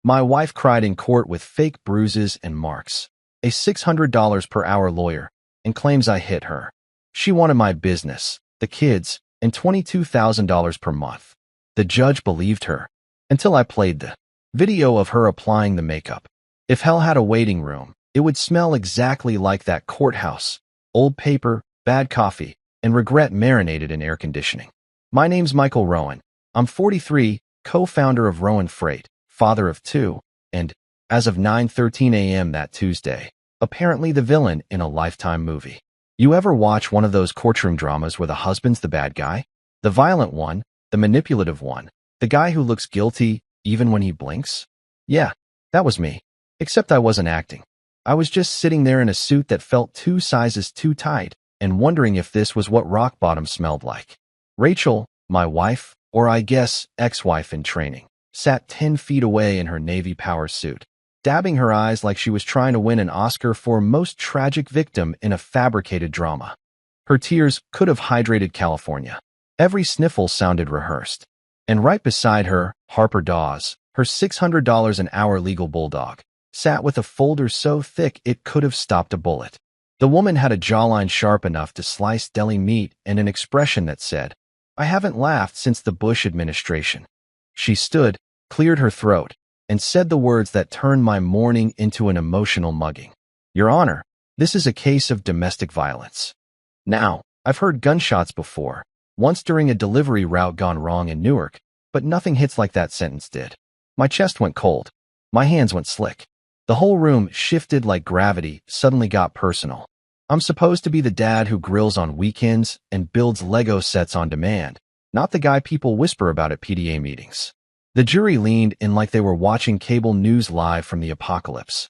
My wife cried in court with fake bruises and marks. A $600 per hour lawyer, and claims I hit her. She wanted my business, the kids, and $22,000 per month. The judge believed her, until I played the video of her applying the makeup. If hell had a waiting room, it would smell exactly like that courthouse. Old paper, bad coffee, and regret marinated in air conditioning. My name's Michael Rowan. I'm 43, co-founder of Rowan Freight, father of two, and, as of 9:13 a.m. that Tuesday, apparently the villain in a Lifetime movie. You ever watch one of those courtroom dramas where the husband's the bad guy? The violent one, the manipulative one, the guy who looks guilty even when he blinks? Yeah, that was me. Except I wasn't acting. I was just sitting there in a suit that felt 2 sizes too tight and wondering if this was what rock bottom smelled like. Rachel, my wife, or I guess ex-wife in training, sat 10 feet away in her Navy power suit, dabbing her eyes like she was trying to win an Oscar for most tragic victim in a fabricated drama. Her tears could have hydrated California. Every sniffle sounded rehearsed. And right beside her, Harper Dawes, her $600 an hour legal bulldog, sat with a folder so thick it could have stopped a bullet. The woman had a jawline sharp enough to slice deli meat and an expression that said, "I haven't laughed since the Bush administration." She stood, cleared her throat, and said the words that turned my morning into an emotional mugging. "Your Honor, this is a case of domestic violence." Now, I've heard gunshots before, once during a delivery route gone wrong in Newark, but nothing hits like that sentence did. My chest went cold. My hands went slick. The whole room shifted like gravity, suddenly got personal. I'm supposed to be the dad who grills on weekends and builds Lego sets on demand, not the guy people whisper about at PDA meetings. The jury leaned in like they were watching cable news live from the apocalypse.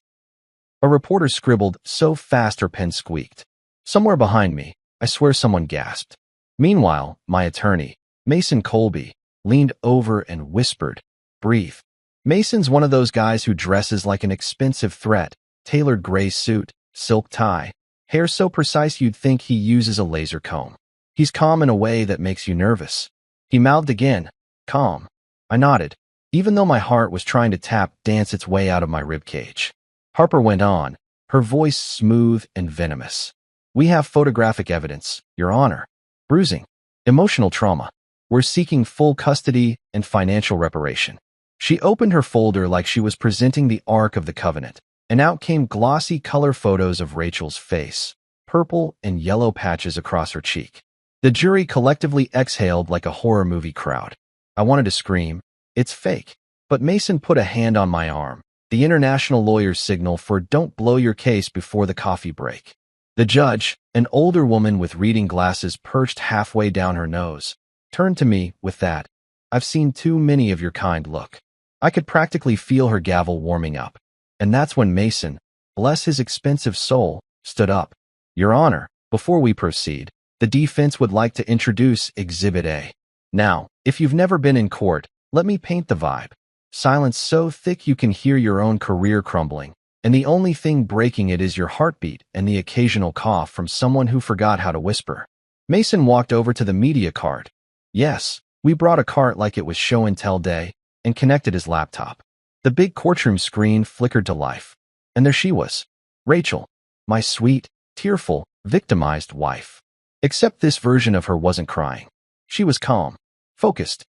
A reporter scribbled so fast her pen squeaked. Somewhere behind me, I swear someone gasped. Meanwhile, my attorney, Mason Colby, leaned over and whispered, "Breathe." Mason's one of those guys who dresses like an expensive threat, tailored gray suit, silk tie, hair so precise you'd think he uses a laser comb. He's calm in a way that makes you nervous. He mouthed again, "Calm." I nodded, even though my heart was trying to dance its way out of my ribcage. Harper went on, her voice smooth and venomous. "We have photographic evidence, Your Honor. Bruising, emotional trauma. We're seeking full custody and financial reparation." She opened her folder like she was presenting the Ark of the Covenant, and out came glossy color photos of Rachel's face, purple and yellow patches across her cheek. The jury collectively exhaled like a horror movie crowd. I wanted to scream, "It's fake." But Mason put a hand on my arm, the international lawyer's signal for don't blow your case before the coffee break. The judge, an older woman with reading glasses perched halfway down her nose, turned to me with that, "I've seen too many of your kind" look. I could practically feel her gavel warming up. And that's when Mason, bless his expensive soul, stood up. "Your Honor, before we proceed, the defense would like to introduce Exhibit A." Now, if you've never been in court, let me paint the vibe. Silence so thick you can hear your own career crumbling, and the only thing breaking it is your heartbeat and the occasional cough from someone who forgot how to whisper. Mason walked over to the media cart. Yes, we brought a cart like it was show and tell day, and connected his laptop. The big courtroom screen flickered to life, and there she was, Rachel, my sweet, tearful, victimized wife. Except this version of her wasn't crying. She was calm, focused,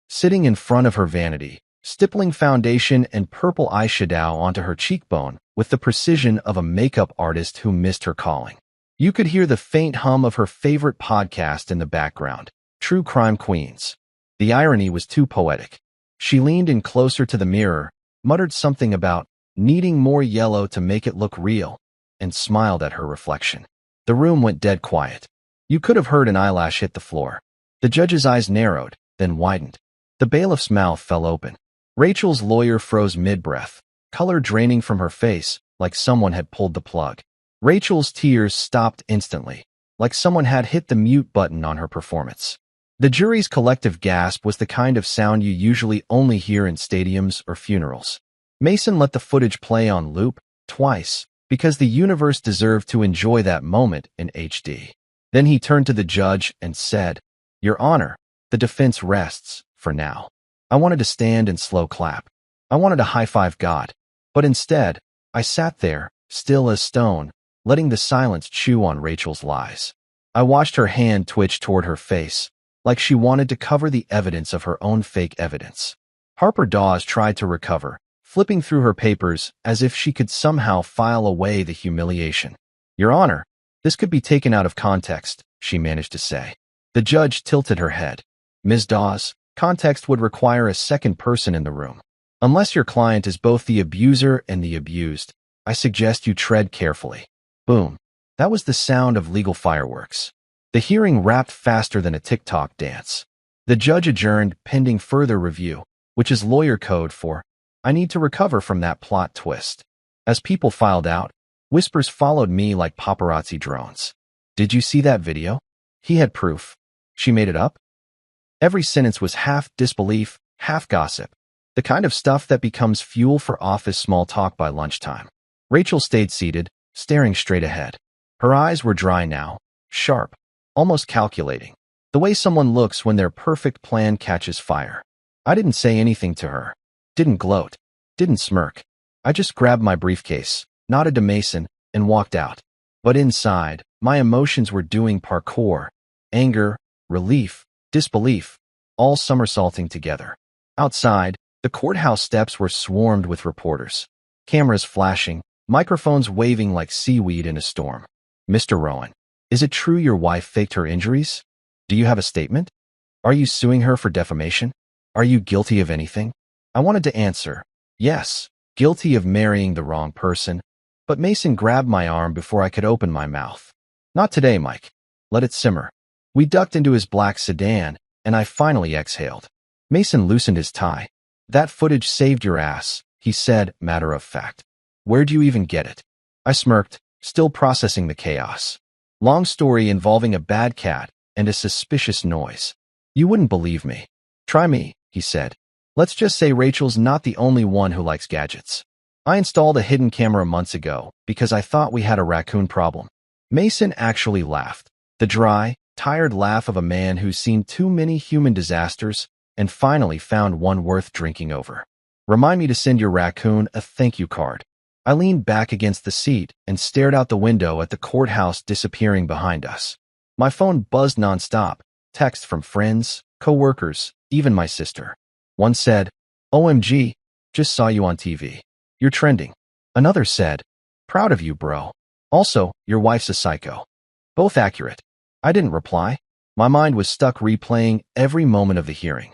sitting in front of her vanity, stippling foundation and purple eyeshadow onto her cheekbone with the precision of a makeup artist who missed her calling. You could hear the faint hum of her favorite podcast in the background, True Crime Queens. The irony was too poetic. She leaned in closer to the mirror, muttered something about needing more yellow to make it look real, and smiled at her reflection. The room went dead quiet. You could have heard an eyelash hit the floor. The judge's eyes narrowed, then widened. The bailiff's mouth fell open. Rachel's lawyer froze mid-breath, color draining from her face like someone had pulled the plug. Rachel's tears stopped instantly, like someone had hit the mute button on her performance. The jury's collective gasp was the kind of sound you usually only hear in stadiums or funerals. Mason let the footage play on loop, twice, because the universe deserved to enjoy that moment in HD. Then he turned to the judge and said, "Your Honor, the defense rests, for now." I wanted to stand and slow clap. I wanted to high-five God, but instead, I sat there, still as stone, letting the silence chew on Rachel's lies. I watched her hand twitch toward her face, like she wanted to cover the evidence of her own fake evidence. Harper Dawes tried to recover, flipping through her papers as if she could somehow file away the humiliation. "Your Honor, this could be taken out of context," she managed to say. The judge tilted her head. "Ms. Dawes, context would require a second person in the room. Unless your client is both the abuser and the abused, I suggest you tread carefully." Boom. That was the sound of legal fireworks. The hearing wrapped faster than a TikTok dance. The judge adjourned pending further review, which is lawyer code for, "I need to recover from that plot twist." As people filed out, whispers followed me like paparazzi drones. "Did you see that video? He had proof. She made it up?" Every sentence was half disbelief, half gossip. The kind of stuff that becomes fuel for office small talk by lunchtime. Rachel stayed seated, staring straight ahead. Her eyes were dry now, sharp, almost calculating. The way someone looks when their perfect plan catches fire. I didn't say anything to her. Didn't gloat. Didn't smirk. I just grabbed my briefcase, nodded to Mason, and walked out. But inside, my emotions were doing parkour. Anger, relief, disbelief, all somersaulting together. Outside, the courthouse steps were swarmed with reporters. Cameras flashing, microphones waving like seaweed in a storm. "Mr. Rowan, is it true your wife faked her injuries? Do you have a statement? Are you suing her for defamation? Are you guilty of anything?" I wanted to answer, yes, guilty of marrying the wrong person, but Mason grabbed my arm before I could open my mouth. "Not today, Mike. Let it simmer." We ducked into his black sedan, and I finally exhaled. Mason loosened his tie. "That footage saved your ass," he said, matter of fact. "Where'd you even get it?" I smirked, still processing the chaos. "Long story involving a bad cat and a suspicious noise. You wouldn't believe me. Try me," he said. "Let's just say Rachel's not the only one who likes gadgets. I installed a hidden camera months ago because I thought we had a raccoon problem." Mason actually laughed. The dry, tired laugh of a man who's seen too many human disasters and finally found one worth drinking over. "Remind me to send your raccoon a thank you card." I leaned back against the seat and stared out the window at the courthouse disappearing behind us. My phone buzzed nonstop, texts from friends, co-workers, even my sister. One said, "OMG, just saw you on TV. You're trending." Another said, "Proud of you, bro. Also, your wife's a psycho." Both accurate. I didn't reply. My mind was stuck replaying every moment of the hearing.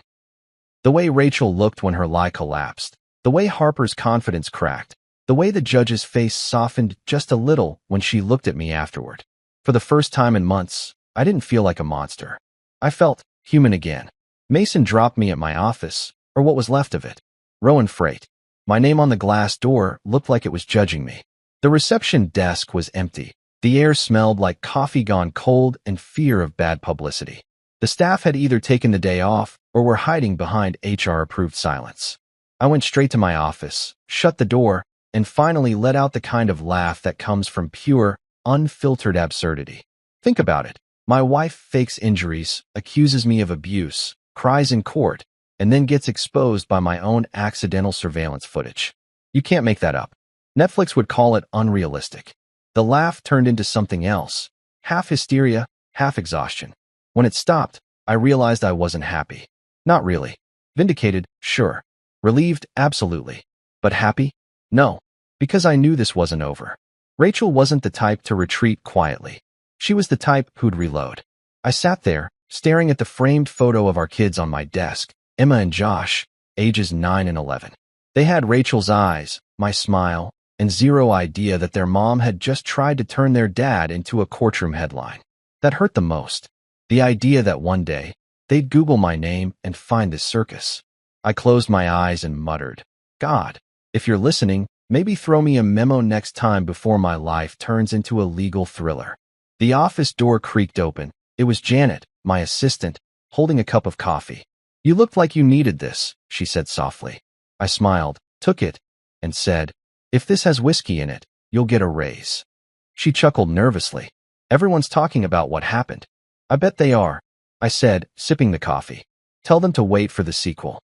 The way Rachel looked when her lie collapsed, the way Harper's confidence cracked, the way the judge's face softened just a little when she looked at me afterward. For the first time in months, I didn't feel like a monster. I felt human again. Mason dropped me at my office, or what was left of it. Rowan Freight. My name on the glass door looked like it was judging me. The reception desk was empty. The air smelled like coffee gone cold and fear of bad publicity. The staff had either taken the day off or were hiding behind HR-approved silence. I went straight to my office, shut the door, and finally let out the kind of laugh that comes from pure, unfiltered absurdity. Think about it. My wife fakes injuries, accuses me of abuse, cries in court, and then gets exposed by my own accidental surveillance footage. You can't make that up. Netflix would call it unrealistic. The laugh turned into something else, half hysteria, half exhaustion. When it stopped, I realized I wasn't happy. Not really. Vindicated, sure. Relieved, absolutely. But happy? No. Because I knew this wasn't over. Rachel wasn't the type to retreat quietly. She was the type who'd reload. I sat there, staring at the framed photo of our kids on my desk, Emma and Josh, ages 9 and 11. They had Rachel's eyes, my smile, and zero idea that their mom had just tried to turn their dad into a courtroom headline. That hurt the most. The idea that one day, they'd Google my name and find this circus. I closed my eyes and muttered, "God, if you're listening, maybe throw me a memo next time before my life turns into a legal thriller." The office door creaked open. It was Janet, my assistant, holding a cup of coffee. "You looked like you needed this," she said softly. I smiled, took it, and said, "If this has whiskey in it, you'll get a raise." She chuckled nervously. "Everyone's talking about what happened." "I bet they are," I said, sipping the coffee. "Tell them to wait for the sequel."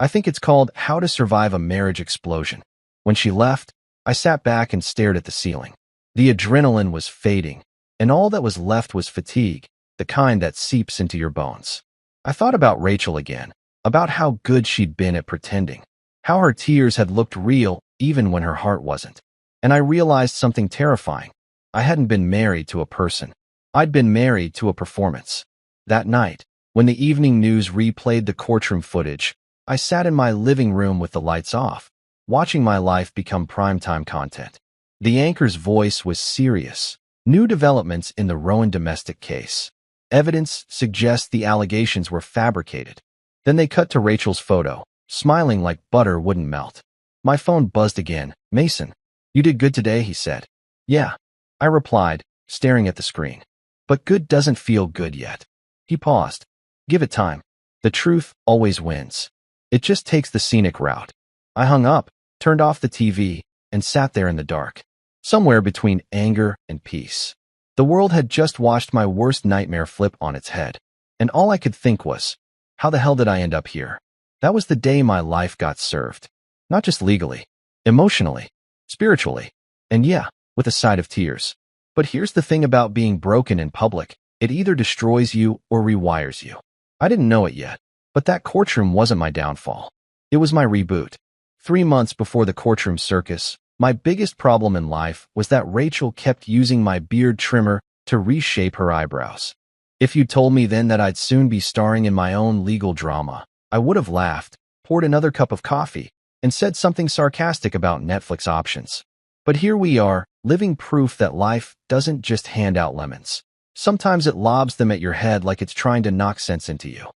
I think it's called How to Survive a Marriage Explosion. When she left, I sat back and stared at the ceiling. The adrenaline was fading, and all that was left was fatigue, the kind that seeps into your bones. I thought about Rachel again, about how good she'd been at pretending, how her tears had looked real even when her heart wasn't. And I realized something terrifying. I hadn't been married to a person. I'd been married to a performance. That night, when the evening news replayed the courtroom footage, I sat in my living room with the lights off, watching my life become primetime content. The anchor's voice was serious. New developments in the Rowan domestic case. Evidence suggests the allegations were fabricated. Then they cut to Rachel's photo, smiling like butter wouldn't melt. My phone buzzed again. "Mason, you did good today," he said. "Yeah," I replied, staring at the screen. "But good doesn't feel good yet." He paused. "Give it time. The truth always wins. It just takes the scenic route." I hung up, turned off the TV, and sat there in the dark, somewhere between anger and peace. The world had just watched my worst nightmare flip on its head, and all I could think was, how the hell did I end up here? That was the day my life got served. Not just legally, emotionally, spiritually, and yeah, with a side of tears. But here's the thing about being broken in public. It either destroys you or rewires you. I didn't know it yet, but that courtroom wasn't my downfall. It was my reboot. 3 months before the courtroom circus, my biggest problem in life was that Rachel kept using my beard trimmer to reshape her eyebrows. If you'd told me then that I'd soon be starring in my own legal drama, I would have laughed, poured another cup of coffee, and said something sarcastic about Netflix options. But here we are, living proof that life doesn't just hand out lemons. Sometimes it lobs them at your head like it's trying to knock sense into you.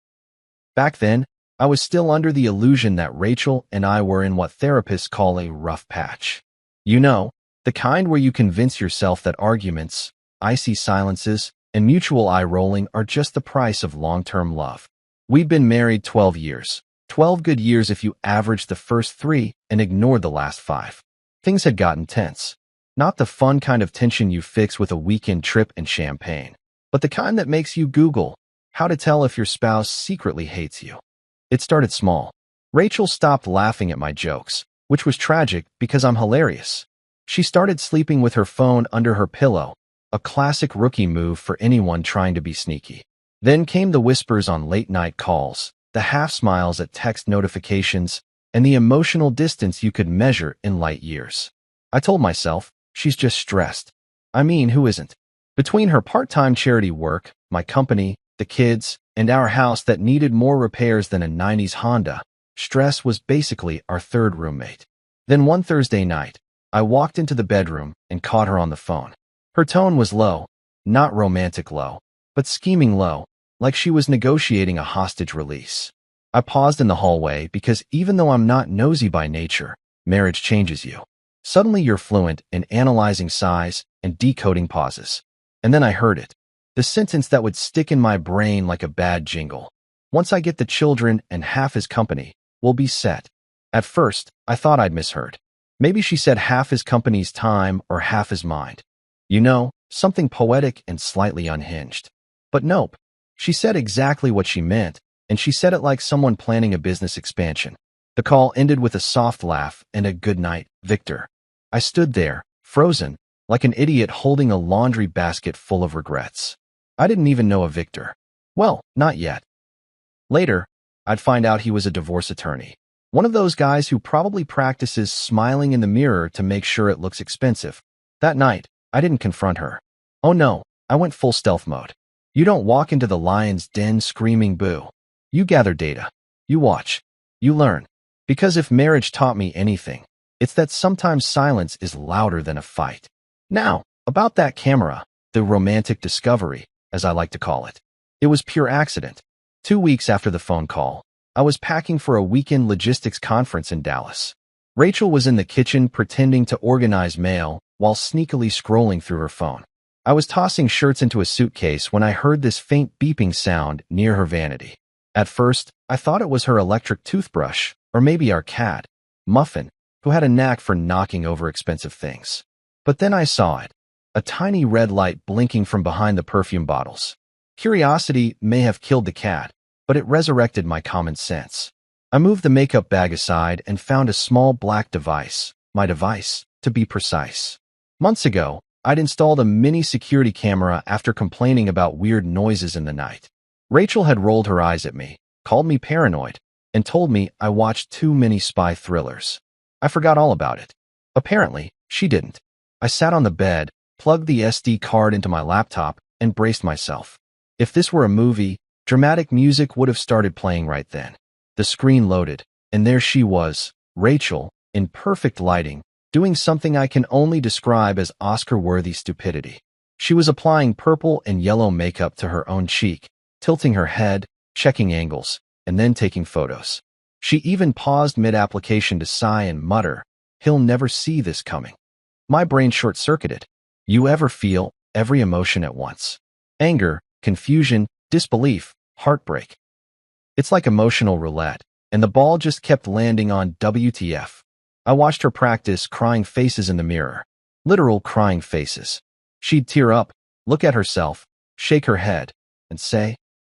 Back then, I was still under the illusion that Rachel and I were in what therapists call a rough patch. You know, the kind where you convince yourself that arguments, icy silences, and mutual eye-rolling are just the price of long-term love. We'd been married 12 years. 12 good years if you averaged the first 3 and ignored the last 5. Things had gotten tense. Not the fun kind of tension you fix with a weekend trip and champagne, but the kind that makes you Google how to tell if your spouse secretly hates you. It started small. Rachel stopped laughing at my jokes, which was tragic because I'm hilarious. She started sleeping with her phone under her pillow, a classic rookie move for anyone trying to be sneaky. Then came the whispers on late-night calls, the half-smiles at text notifications, and the emotional distance you could measure in light years. I told myself, she's just stressed. I mean, who isn't? Between her part-time charity work, my company, the kids, and our house that needed more repairs than a 90s Honda, stress was basically our third roommate. Then one Thursday night, I walked into the bedroom and caught her on the phone. Her tone was low, not romantic low, but scheming low, like she was negotiating a hostage release. I paused in the hallway because even though I'm not nosy by nature, marriage changes you. Suddenly you're fluent in analyzing sighs and decoding pauses. And then I heard it. The sentence that would stick in my brain like a bad jingle. "Once I get the children and half his company, we'll be set." At first, I thought I'd misheard. Maybe she said half his company's time or half his mind. You know, something poetic and slightly unhinged. But nope. She said exactly what she meant, and she said it like someone planning a business expansion. The call ended with a soft laugh and a "good night, Victor." I stood there, frozen, like an idiot holding a laundry basket full of regrets. I didn't even know a Victor. Well, not yet. Later, I'd find out he was a divorce attorney. One of those guys who probably practices smiling in the mirror to make sure it looks expensive. That night, I didn't confront her. Oh no, I went full stealth mode. You don't walk into the lion's den screaming boo. You gather data. You watch. You learn. Because if marriage taught me anything, it's that sometimes silence is louder than a fight. Now, about that camera, the romantic discovery, as I like to call it. It was pure accident. 2 weeks after the phone call, I was packing for a weekend logistics conference in Dallas. Rachel was in the kitchen pretending to organize mail while sneakily scrolling through her phone. I was tossing shirts into a suitcase when I heard this faint beeping sound near her vanity. At first, I thought it was her electric toothbrush, or maybe our cat, Muffin, who had a knack for knocking over expensive things. But then I saw it. A tiny red light blinking from behind the perfume bottles. Curiosity may have killed the cat, but it resurrected my common sense. I moved the makeup bag aside and found a small black device, my device, to be precise. Months ago, I'd installed a mini security camera after complaining about weird noises in the night. Rachel had rolled her eyes at me, called me paranoid, and told me I watched too many spy thrillers. I forgot all about it. Apparently, she didn't. I sat on the bed, plugged the SD card into my laptop, and braced myself. If this were a movie, dramatic music would have started playing right then. The screen loaded, and there she was, Rachel, in perfect lighting, doing something I can only describe as Oscar-worthy stupidity. She was applying purple and yellow makeup to her own cheek, tilting her head, checking angles, and then taking photos. She even paused mid-application to sigh and mutter, "He'll never see this coming." My brain short-circuited. You ever feel every emotion at once? Anger, confusion, disbelief, heartbreak. It's like emotional roulette, and the ball just kept landing on WTF. I watched her practice crying faces in the mirror. Literal crying faces. She'd tear up, look at herself, shake her head, and say,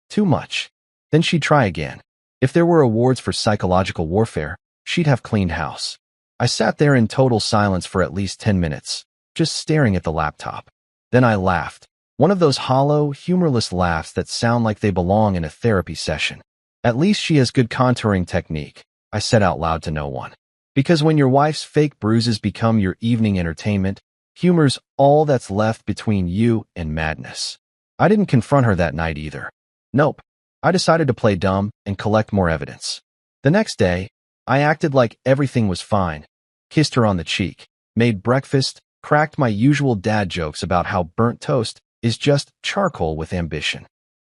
"Too much." Then she'd try again. If there were awards for psychological warfare, she'd have cleaned house. I sat there in total silence for at least 10 minutes, just staring at the laptop. Then I laughed. One of those hollow, humorless laughs that sound like they belong in a therapy session. "At least she has good contouring technique," I said out loud to no one. Because when your wife's fake bruises become your evening entertainment, humor's all that's left between you and madness. I didn't confront her that night either. Nope. I decided to play dumb and collect more evidence. The next day, I acted like everything was fine, kissed her on the cheek, made breakfast, cracked my usual dad jokes about how burnt toast is just charcoal with ambition.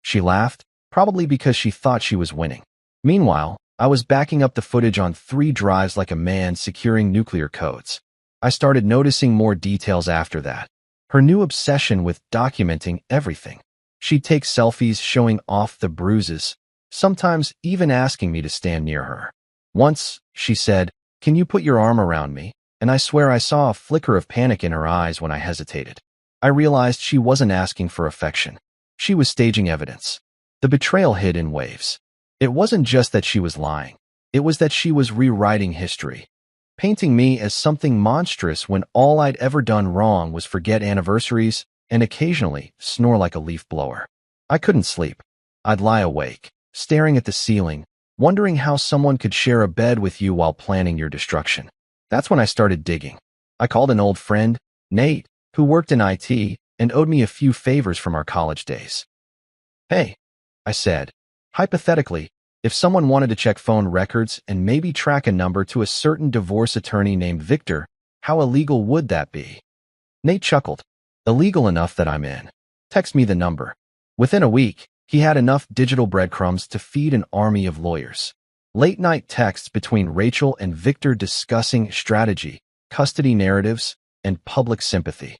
She laughed, probably because she thought she was winning. Meanwhile, I was backing up the footage on 3 drives like a man securing nuclear codes. I started noticing more details after that. Her new obsession with documenting everything. She'd take selfies showing off the bruises, sometimes even asking me to stand near her. Once, she said, "Can you put your arm around me?" And I swear I saw a flicker of panic in her eyes when I hesitated. I realized she wasn't asking for affection. She was staging evidence. The betrayal hid in waves. It wasn't just that she was lying. It was that she was rewriting history, painting me as something monstrous when all I'd ever done wrong was forget anniversaries and occasionally snore like a leaf blower. I couldn't sleep. I'd lie awake, staring at the ceiling, wondering how someone could share a bed with you while planning your destruction. That's when I started digging. I called an old friend, Nate, who worked in IT and owed me a few favors from our college days. "Hey," I said, "hypothetically, if someone wanted to check phone records and maybe track a number to a certain divorce attorney named Victor, how illegal would that be?" Nate chuckled. "Illegal enough that I'm in. Text me the number." Within a week, he had enough digital breadcrumbs to feed an army of lawyers. Late-night texts between Rachel and Victor discussing strategy, custody narratives, and public sympathy.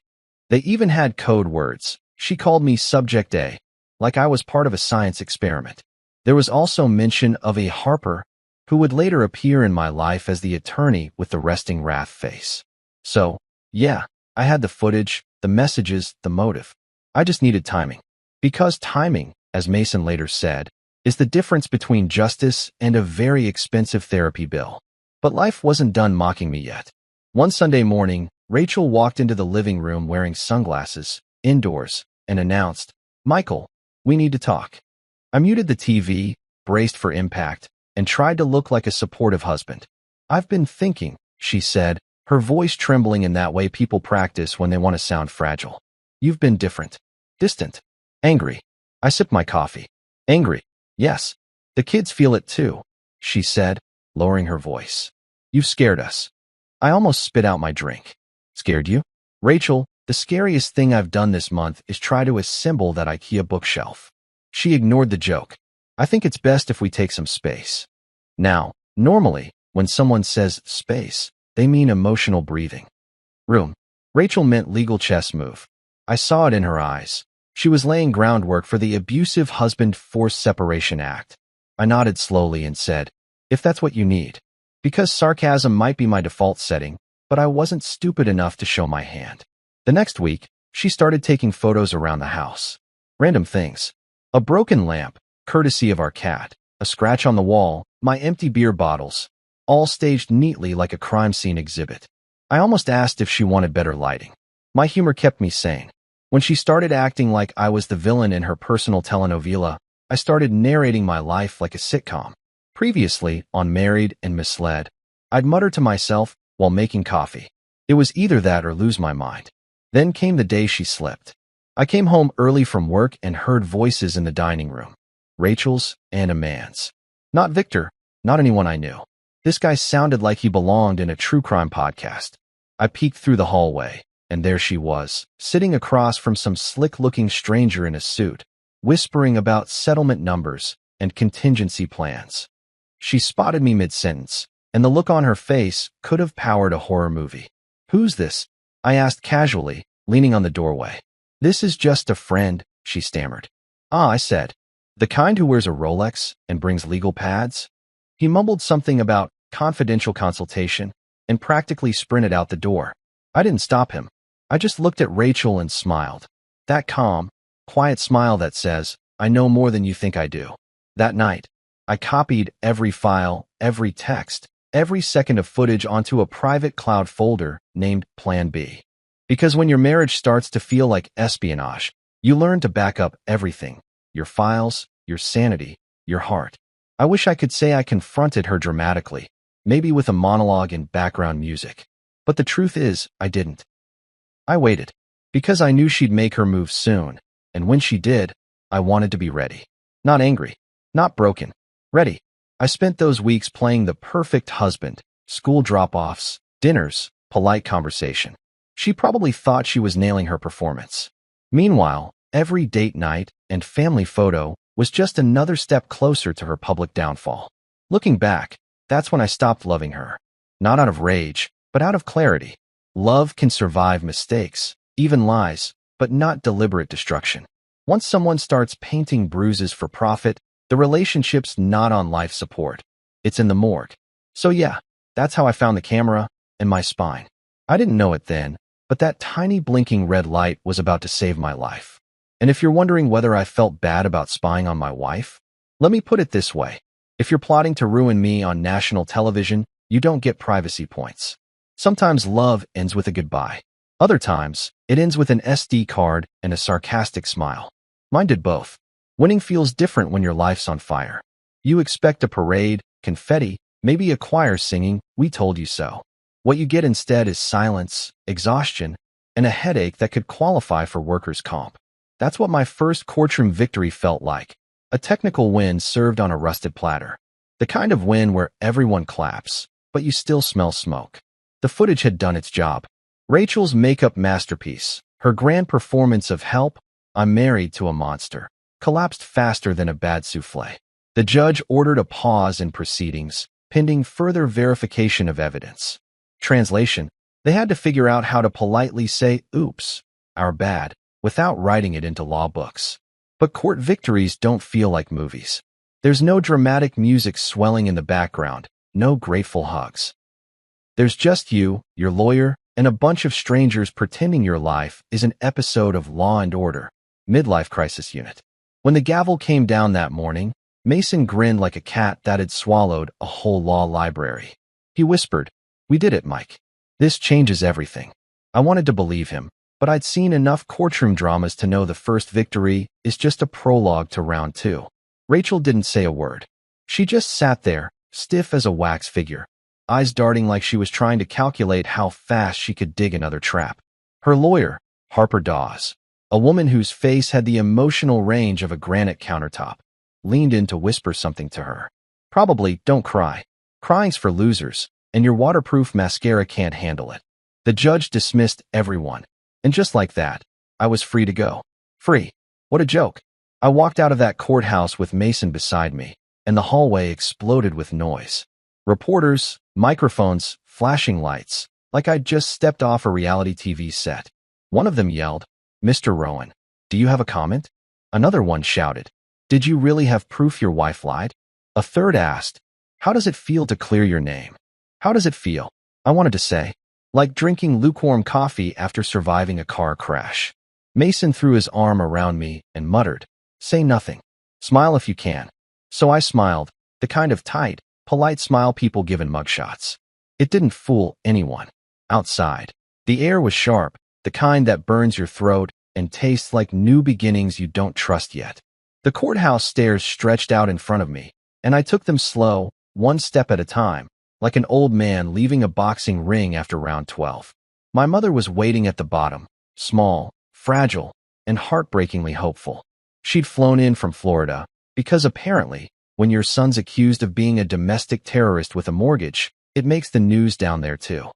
They even had code words. She called me Subject A, like I was part of a science experiment. There was also mention of a Harper, who would later appear in my life as the attorney with the resting wrath face. So, yeah, I had the footage, the messages, the motive. I just needed timing. Because timing, as Mason later said, is the difference between justice and a very expensive therapy bill. But life wasn't done mocking me yet. One Sunday morning, Rachel walked into the living room wearing sunglasses, indoors, and announced, "Michael, we need to talk." I muted the TV, braced for impact, and tried to look like a supportive husband. "I've been thinking," she said, her voice trembling in that way people practice when they want to sound fragile. "You've been different. Distant. Angry." I sipped my coffee. "Angry. Yes. The kids feel it too," she said, lowering her voice. "You've scared us." I almost spit out my drink. "Scared you?" "Rachel, the scariest thing I've done this month is try to assemble that IKEA bookshelf." She ignored the joke. "I think it's best if we take some space." Now, normally, when someone says space, they mean emotional breathing. Room. Rachel meant legal chess move. I saw it in her eyes. She was laying groundwork for the Abusive Husband Forced Separation Act. I nodded slowly and said, "If that's what you need." Because sarcasm might be my default setting, but I wasn't stupid enough to show my hand. The next week, she started taking photos around the house. Random things. A broken lamp, courtesy of our cat, a scratch on the wall, my empty beer bottles, all staged neatly like a crime scene exhibit. I almost asked if she wanted better lighting. My humor kept me sane. When she started acting like I was the villain in her personal telenovela, I started narrating my life like a sitcom. Previously, on Married and Misled, I'd mutter to myself while making coffee. It was either that or lose my mind. Then came the day she slipped. I came home early from work and heard voices in the dining room. Rachel's and a man's. Not Victor, not anyone I knew. This guy sounded like he belonged in a true crime podcast. I peeked through the hallway, and there she was, sitting across from some slick-looking stranger in a suit, whispering about settlement numbers and contingency plans. She spotted me mid-sentence, and the look on her face could have powered a horror movie. "Who's this?" I asked casually, leaning on the doorway. "This is just a friend," she stammered. "Ah," I said. "The kind who wears a Rolex and brings legal pads?" He mumbled something about confidential consultation and practically sprinted out the door. I didn't stop him. I just looked at Rachel and smiled. That calm, quiet smile that says, "I know more than you think I do." That night, I copied every file, every text, every second of footage onto a private cloud folder named Plan B. Because when your marriage starts to feel like espionage, you learn to back up everything. Your files, your sanity, your heart. I wish I could say I confronted her dramatically, maybe with a monologue and background music. But the truth is, I didn't. I waited, because I knew she'd make her move soon, and when she did, I wanted to be ready. Not angry, not broken, ready. I spent those weeks playing the perfect husband, school drop-offs, dinners, polite conversation. She probably thought she was nailing her performance. Meanwhile, every date night and family photo was just another step closer to her public downfall. Looking back, that's when I stopped loving her. Not out of rage, but out of clarity. Love can survive mistakes, even lies, but not deliberate destruction. Once someone starts painting bruises for profit, the relationship's not on life support. It's in the morgue. So yeah, that's how I found the camera and my spine. I didn't know it then, but that tiny blinking red light was about to save my life. And if you're wondering whether I felt bad about spying on my wife, let me put it this way. If you're plotting to ruin me on national television, you don't get privacy points. Sometimes love ends with a goodbye. Other times, it ends with an SD card and a sarcastic smile. Mine did both. Winning feels different when your life's on fire. You expect a parade, confetti, maybe a choir singing, "We told you so." What you get instead is silence, exhaustion, and a headache that could qualify for workers' comp. That's what my first courtroom victory felt like. A technical win served on a rusted platter. The kind of win where everyone claps, but you still smell smoke. The footage had done its job. Rachel's makeup masterpiece, her grand performance of "Help, I'm married to a monster," collapsed faster than a bad souffle. The judge ordered a pause in proceedings, pending further verification of evidence. Translation: they had to figure out how to politely say, "Oops, our bad," without writing it into law books. But court victories don't feel like movies. There's no dramatic music swelling in the background, no grateful hugs. There's just you, your lawyer, and a bunch of strangers pretending your life is an episode of Law and Order, Midlife Crisis Unit. When the gavel came down that morning, Mason grinned like a cat that had swallowed a whole law library. He whispered, "We did it, Mike. This changes everything." I wanted to believe him, but I'd seen enough courtroom dramas to know the first victory is just a prologue to round two. Rachel didn't say a word. She just sat there, stiff as a wax figure, eyes darting like she was trying to calculate how fast she could dig another trap. Her lawyer, Harper Dawes, a woman whose face had the emotional range of a granite countertop, leaned in to whisper something to her. Probably, "Don't cry. Crying's for losers, and your waterproof mascara can't handle it." The judge dismissed everyone. And just like that, I was free to go. Free. What a joke. I walked out of that courthouse with Mason beside me, and the hallway exploded with noise. Reporters, microphones, flashing lights, like I'd just stepped off a reality TV set. One of them yelled, "Mr. Rowan, do you have a comment?" Another one shouted, "Did you really have proof your wife lied?" A third asked, "How does it feel to clear your name?" How does it feel? I wanted to say, like drinking lukewarm coffee after surviving a car crash. Mason threw his arm around me and muttered, "Say nothing. Smile if you can." So I smiled, the kind of tight, polite smile people give in mugshots. It didn't fool anyone. Outside, the air was sharp, the kind that burns your throat and tastes like new beginnings you don't trust yet. The courthouse stairs stretched out in front of me, and I took them slow, one step at a time, like an old man leaving a boxing ring after round 12. My mother was waiting at the bottom, small, fragile, and heartbreakingly hopeful. She'd flown in from Florida, because apparently, when your son's accused of being a domestic terrorist with a mortgage, it makes the news down there too.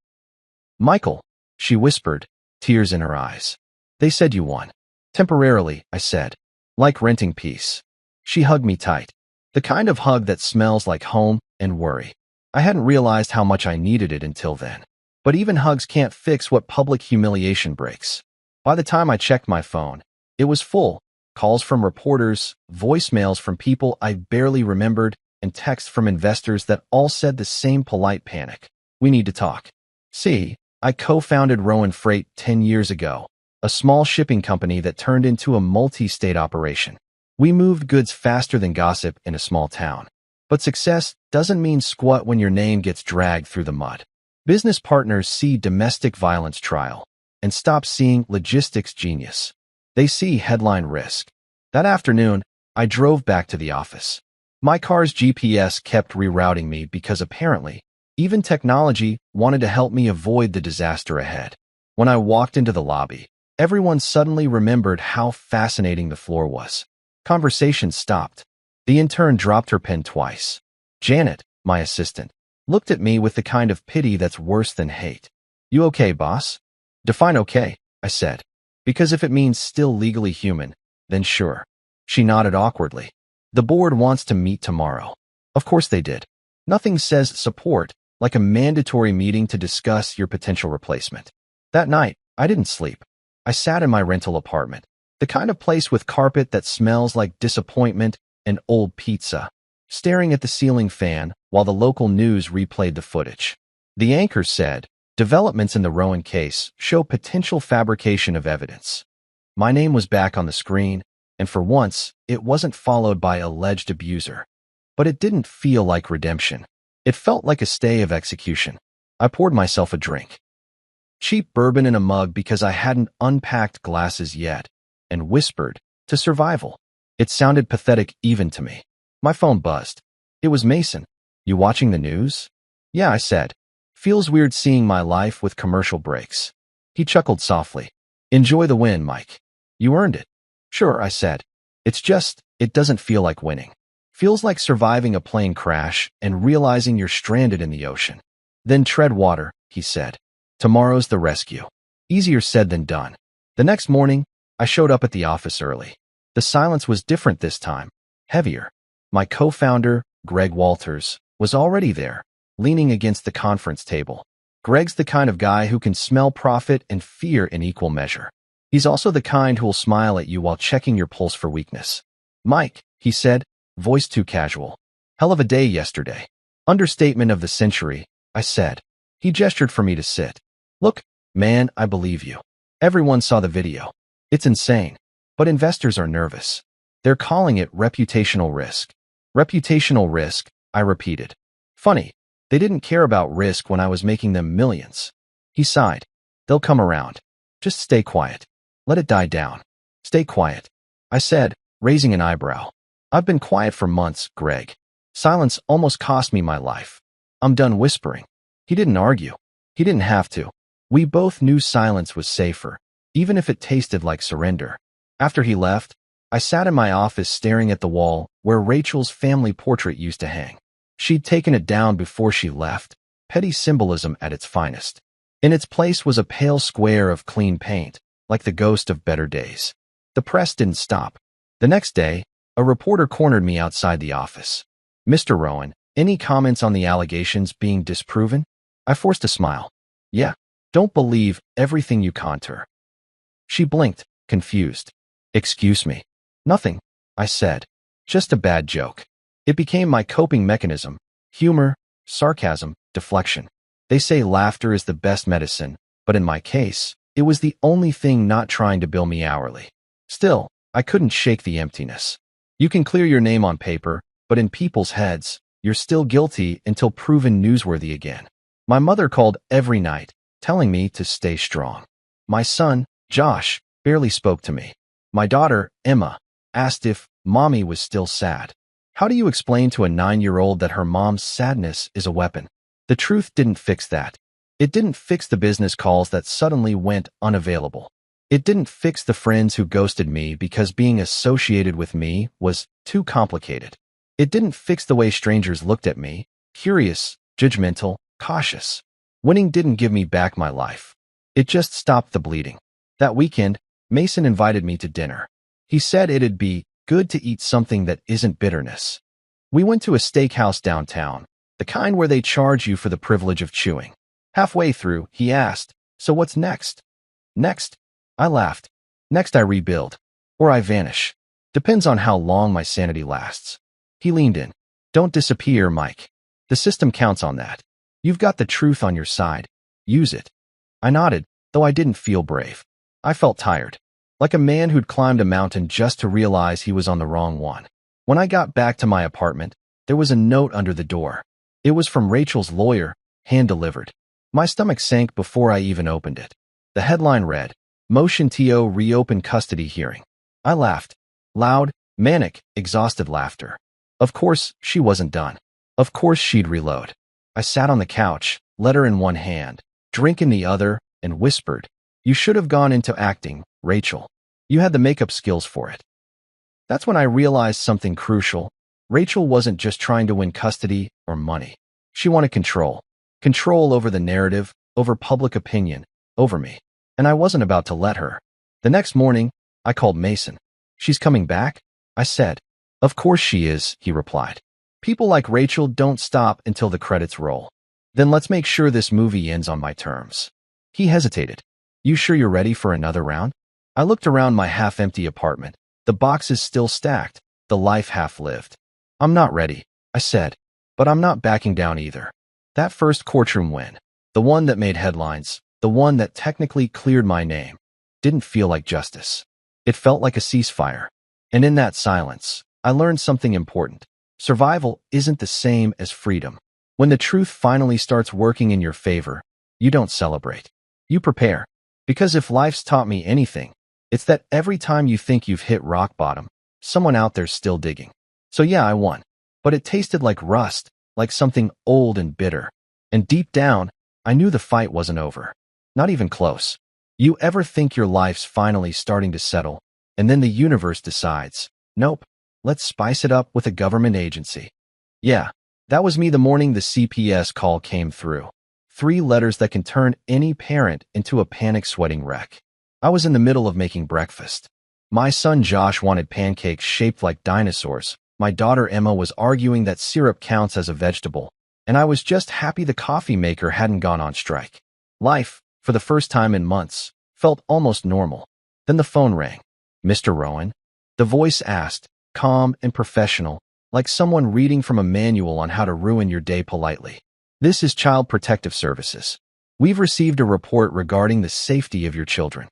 Michael, she whispered, tears in her eyes. They said you won. Temporarily, I said. Like renting peace. She hugged me tight. The kind of hug that smells like home and worry. I hadn't realized how much I needed it until then. But even hugs can't fix what public humiliation breaks. By the time I checked my phone, it was full. Calls from reporters, voicemails from people I barely remembered, and texts from investors that all said the same polite panic. We need to talk. See, I co-founded Rowan Freight 10 years ago, a small shipping company that turned into a multi-state operation. We moved goods faster than gossip in a small town. But success doesn't mean squat when your name gets dragged through the mud. Business partners see domestic violence trial and stop seeing logistics genius. They see headline risk. That afternoon, I drove back to the office. My car's GPS kept rerouting me because apparently, even technology wanted to help me avoid the disaster ahead. When I walked into the lobby, everyone suddenly remembered how fascinating the floor was. Conversation stopped. The intern dropped her pen twice. Janet, my assistant, looked at me with the kind of pity that's worse than hate. You okay, boss? Define okay, I said. Because if it means still legally human, then sure. She nodded awkwardly. The board wants to meet tomorrow. Of course they did. Nothing says support like a mandatory meeting to discuss your potential replacement. That night, I didn't sleep. I sat in my rental apartment, the kind of place with carpet that smells like disappointment and old pizza, staring at the ceiling fan while the local news replayed the footage. The anchor said, developments in the Rowan case show potential fabrication of evidence. My name was back on the screen, and for once, it wasn't followed by alleged abuser. But it didn't feel like redemption. It felt like a stay of execution. I poured myself a drink. Cheap bourbon in a mug because I hadn't unpacked glasses yet, and whispered, to survival. It sounded pathetic even to me. My phone buzzed. It was Mason. You watching the news? Yeah, I said. Feels weird seeing my life with commercial breaks. He chuckled softly. Enjoy the win, Mike. You earned it. Sure, I said. It's just, it doesn't feel like winning. Feels like surviving a plane crash and realizing you're stranded in the ocean. Then tread water, he said. Tomorrow's the rescue. Easier said than done. The next morning, I showed up at the office early. The silence was different this time, heavier. My co-founder, Greg Walters, was already there, leaning against the conference table. Greg's the kind of guy who can smell profit and fear in equal measure. He's also the kind who'll smile at you while checking your pulse for weakness. Mike, he said, voice too casual. Hell of a day yesterday. Understatement of the century, I said. He gestured for me to sit. Look, man, I believe you. Everyone saw the video. It's insane. But investors are nervous. They're calling it reputational risk. Reputational risk, I repeated. Funny, they didn't care about risk when I was making them millions. He sighed. They'll come around. Just stay quiet. Let it die down. Stay quiet. I said, raising an eyebrow. I've been quiet for months, Greg. Silence almost cost me my life. I'm done whispering. He didn't argue. He didn't have to. We both knew silence was safer, even if it tasted like surrender. After he left, I sat in my office staring at the wall where Rachel's family portrait used to hang. She'd taken it down before she left, petty symbolism at its finest. In its place was a pale square of clean paint, like the ghost of better days. The press didn't stop. The next day, a reporter cornered me outside the office. Mr. Rowan, any comments on the allegations being disproven? I forced a smile. Yeah, don't believe everything you contour. She blinked, confused. Excuse me. Nothing, I said. Just a bad joke. It became my coping mechanism. Humor, sarcasm, deflection. They say laughter is the best medicine, but in my case, it was the only thing not trying to bill me hourly. Still, I couldn't shake the emptiness. You can clear your name on paper, but in people's heads, You're still guilty until proven newsworthy again. My mother called every night, telling me to stay strong. My son, Josh, barely spoke to me. My daughter, Emma, asked if mommy was still sad. How do you explain to a 9-year-old that her mom's sadness is a weapon? The truth didn't fix that. It didn't fix the business calls that suddenly went unavailable. It didn't fix the friends who ghosted me because being associated with me was too complicated. It didn't fix the way strangers looked at me, curious, judgmental, cautious. Winning didn't give me back my life. It just stopped the bleeding. That weekend, Mason invited me to dinner. He said it'd be good to eat something that isn't bitterness. We went to a steakhouse downtown, the kind where they charge you for the privilege of chewing. Halfway through, he asked, "So what's next?" "Next?" I laughed. "Next I rebuild. Or I vanish. Depends on how long my sanity lasts." He leaned in. "Don't disappear, Mike. The system counts on that. You've got the truth on your side. Use it." I nodded, though I didn't feel brave. I felt tired, like a man who'd climbed a mountain just to realize he was on the wrong one. When I got back to my apartment, there was a note under the door. It was from Rachel's lawyer, hand-delivered. My stomach sank before I even opened it. The headline read, "Motion to reopen custody hearing." I laughed. Loud, manic, exhausted laughter. Of course, she wasn't done. Of course she'd reload. I sat on the couch, letter in one hand, drink in the other, and whispered, "You should have gone into acting, Rachel. You had the makeup skills for it." That's when I realized something crucial. Rachel wasn't just trying to win custody or money. She wanted control. Control over the narrative, over public opinion, over me. And I wasn't about to let her. The next morning, I called Mason. "She's coming back?" I said. "Of course she is," he replied. "People like Rachel don't stop until the credits roll." "Then let's make sure this movie ends on my terms." He hesitated. "You sure you're ready for another round?" I looked around my half-empty apartment, the boxes still stacked, the life half-lived. "I'm not ready," I said, "but I'm not backing down either." That first courtroom win, the one that made headlines, the one that technically cleared my name, didn't feel like justice. It felt like a ceasefire. And in that silence, I learned something important. Survival isn't the same as freedom. When the truth finally starts working in your favor, you don't celebrate. You prepare. Because if life's taught me anything, it's that every time you think you've hit rock bottom, someone out there's still digging. So yeah, I won. But it tasted like rust, like something old and bitter. And deep down, I knew the fight wasn't over. Not even close. You ever think your life's finally starting to settle, and then the universe decides, nope, let's spice it up with a government agency? Yeah, that was me the morning the CPS call came through. 3 letters that can turn any parent into a panic-sweating wreck. I was in the middle of making breakfast. My son Josh wanted pancakes shaped like dinosaurs. My daughter Emma was arguing that syrup counts as a vegetable. And I was just happy the coffee maker hadn't gone on strike. Life, for the first time in months, felt almost normal. Then the phone rang. "Mr. Rowan?" The voice asked, calm and professional, like someone reading from a manual on how to ruin your day politely. "This is Child Protective Services. We've received a report regarding the safety of your children."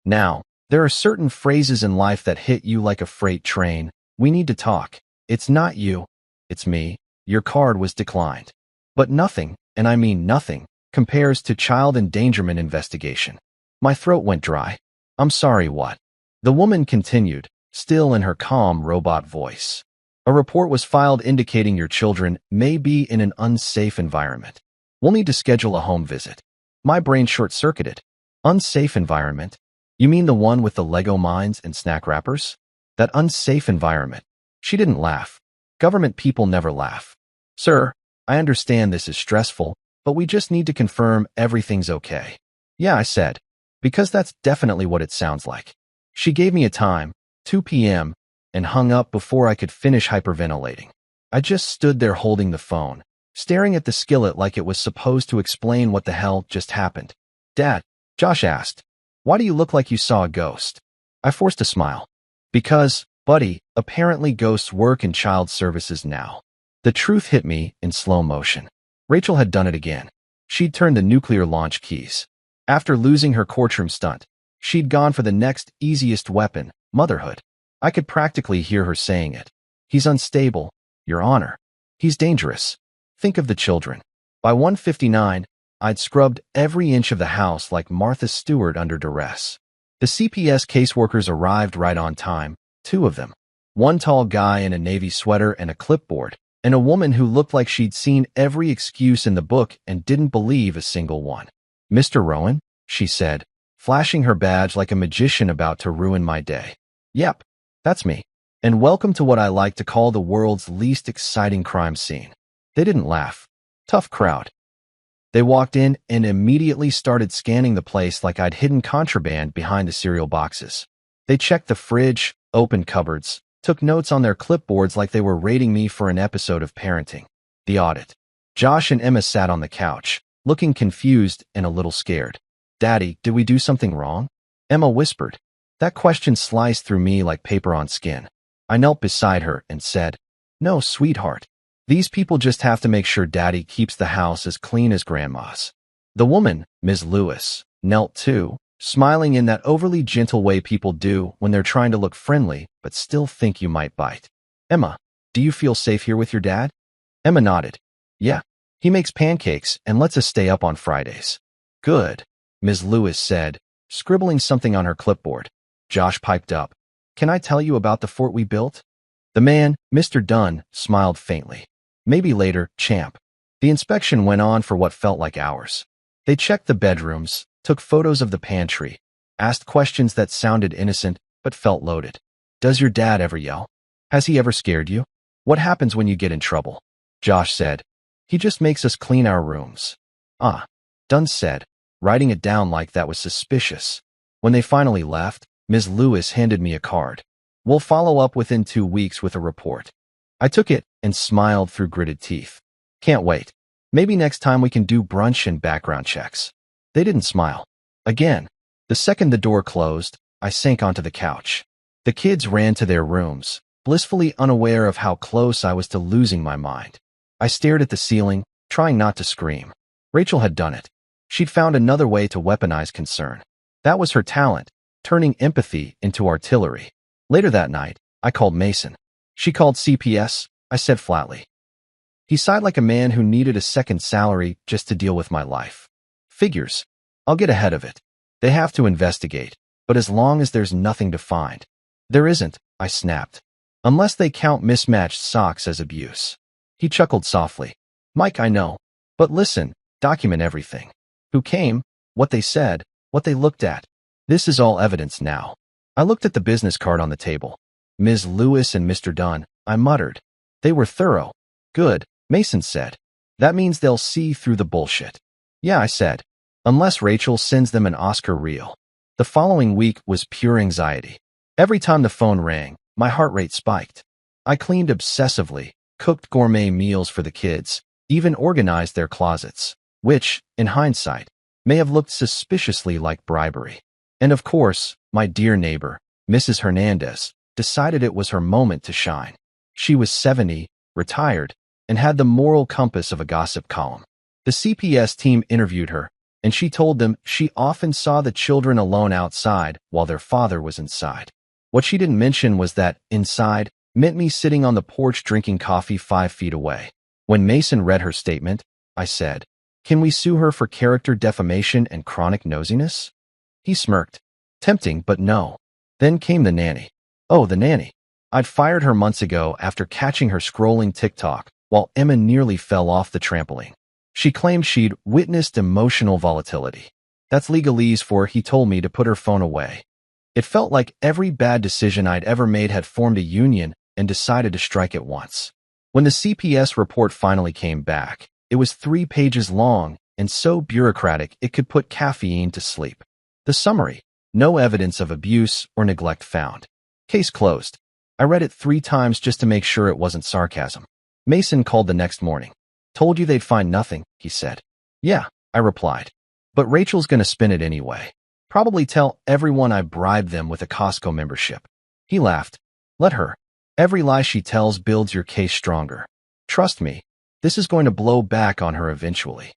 Now, there are certain phrases in life that hit you like a freight train. "We need to talk. It's not you. It's me. Your card was declined." But nothing, and I mean nothing, compares to child endangerment investigation. My throat went dry. "I'm sorry, what?" The woman continued, still in her calm robot voice. "A report was filed indicating your children may be in an unsafe environment. We'll need to schedule a home visit." My brain short-circuited. Unsafe environment? You mean the one with the Lego mines and snack wrappers? That unsafe environment. She didn't laugh. Government people never laugh. "Sir, I understand this is stressful, but we just need to confirm everything's okay." "Yeah," I said, because that's definitely what it sounds like. She gave me a time, 2 p.m., and hung up before I could finish hyperventilating. I just stood there holding the phone, staring at the skillet like it was supposed to explain what the hell just happened. "Dad," Josh asked, "why do you look like you saw a ghost?" I forced a smile. "Because, buddy, apparently ghosts work in child services now." The truth hit me in slow motion. Rachel had done it again. She'd turned the nuclear launch keys. After losing her courtroom stunt, she'd gone for the next easiest weapon, motherhood. I could practically hear her saying it. "He's unstable, Your Honor." He's dangerous. Think of the children. By 1:59, I'd scrubbed every inch of the house like Martha Stewart under duress. The CPS caseworkers arrived right on time, two of them. One tall guy in a navy sweater and a clipboard, and a woman who looked like she'd seen every excuse in the book and didn't believe a single one. "Mr. Rowan?" she said, flashing her badge like a magician about to ruin my day. "Yep, that's me. And welcome to what I like to call the world's least exciting crime scene." They didn't laugh. Tough crowd. They walked in and immediately started scanning the place like I'd hidden contraband behind the cereal boxes. They checked the fridge, opened cupboards, took notes on their clipboards like they were rating me for an episode of Parenting. The audit. Josh and Emma sat on the couch, looking confused and a little scared. "Daddy, did we do something wrong?" Emma whispered. That question sliced through me like paper on skin. I knelt beside her and said, "No, sweetheart. These people just have to make sure Daddy keeps the house as clean as Grandma's." The woman, Ms. Lewis, knelt too, smiling in that overly gentle way people do when they're trying to look friendly but still think you might bite. "Emma, do you feel safe here with your dad?" Emma nodded. "Yeah. He makes pancakes and lets us stay up on Fridays." "Good," Ms. Lewis said, scribbling something on her clipboard. Josh piped up. "Can I tell you about the fort we built?" The man, Mr. Dunn, smiled faintly. "Maybe later, champ." The inspection went on for what felt like hours. They checked the bedrooms, took photos of the pantry, asked questions that sounded innocent but felt loaded. "Does your dad ever yell? Has he ever scared you? What happens when you get in trouble?" Josh said, "He just makes us clean our rooms." "Ah," Dunn said, writing it down like that was suspicious. When they finally left, Ms. Lewis handed me a card. "We'll follow up within 2 weeks with a report." I took it and smiled through gritted teeth. "Can't wait. Maybe next time we can do brunch and background checks." They didn't smile. Again, the second the door closed, I sank onto the couch. The kids ran to their rooms, blissfully unaware of how close I was to losing my mind. I stared at the ceiling, trying not to scream. Rachel had done it. She'd found another way to weaponize concern. That was her talent, turning empathy into artillery. Later that night, I called Mason. "She called CPS," I said flatly. He sighed like a man who needed a second salary just to deal with my life. "Figures. I'll get ahead of it. They have to investigate, but as long as there's nothing to find." "There isn't," I snapped. "Unless they count mismatched socks as abuse." He chuckled softly. "Mike, I know. But listen, document everything. Who came, what they said, what they looked at. This is all evidence now." I looked at the business card on the table. "Ms. Lewis and Mr. Dunn," I muttered. "They were thorough." "Good," Mason said. "That means they'll see through the bullshit." "Yeah," I said. "Unless Rachel sends them an Oscar reel." The following week was pure anxiety. Every time the phone rang, my heart rate spiked. I cleaned obsessively, cooked gourmet meals for the kids, even organized their closets, which, in hindsight, may have looked suspiciously like bribery. And of course, my dear neighbor, Mrs. Hernandez, decided it was her moment to shine. She was 70, retired, and had the moral compass of a gossip column. The CPS team interviewed her, and she told them she often saw the children alone outside while their father was inside. What she didn't mention was that inside meant me sitting on the porch drinking coffee 5 feet away. When Mason read her statement, I said, "Can we sue her for character defamation and chronic nosiness?" He smirked. Tempting, but no. Then came the nanny. Oh, the nanny. I'd fired her months ago after catching her scrolling TikTok while Emma nearly fell off the trampoline. She claimed she'd witnessed emotional volatility. That's legalese for he told me to put her phone away. It felt like every bad decision I'd ever made had formed a union and decided to strike at once. When the CPS report finally came back, it was 3 pages long and so bureaucratic it could put caffeine to sleep. The summary: no evidence of abuse or neglect found. Case closed. I read it 3 times just to make sure it wasn't sarcasm. Mason called the next morning. "Told you they'd find nothing," he said. "Yeah," I replied. "But Rachel's gonna spin it anyway. Probably tell everyone I bribed them with a Costco membership." He laughed. "Let her. Every lie she tells builds your case stronger. Trust me, this is going to blow back on her eventually."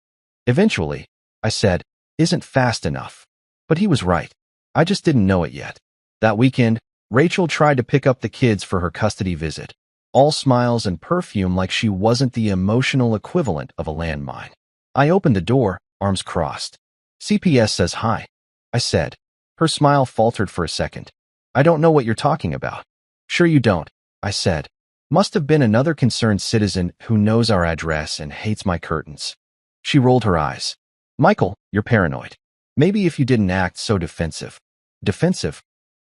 Eventually, I said, isn't fast enough. But he was right. I just didn't know it yet. That weekend, Rachel tried to pick up the kids for her custody visit. all smiles and perfume like she wasn't the emotional equivalent of a landmine. I opened the door, arms crossed. CPS says hi, I said. Her smile faltered for a second. I don't know what you're talking about. Sure you don't, I said. Must have been another concerned citizen who knows our address and hates my curtains. She rolled her eyes. Michael, you're paranoid. Maybe if you didn't act so defensive. Defensive?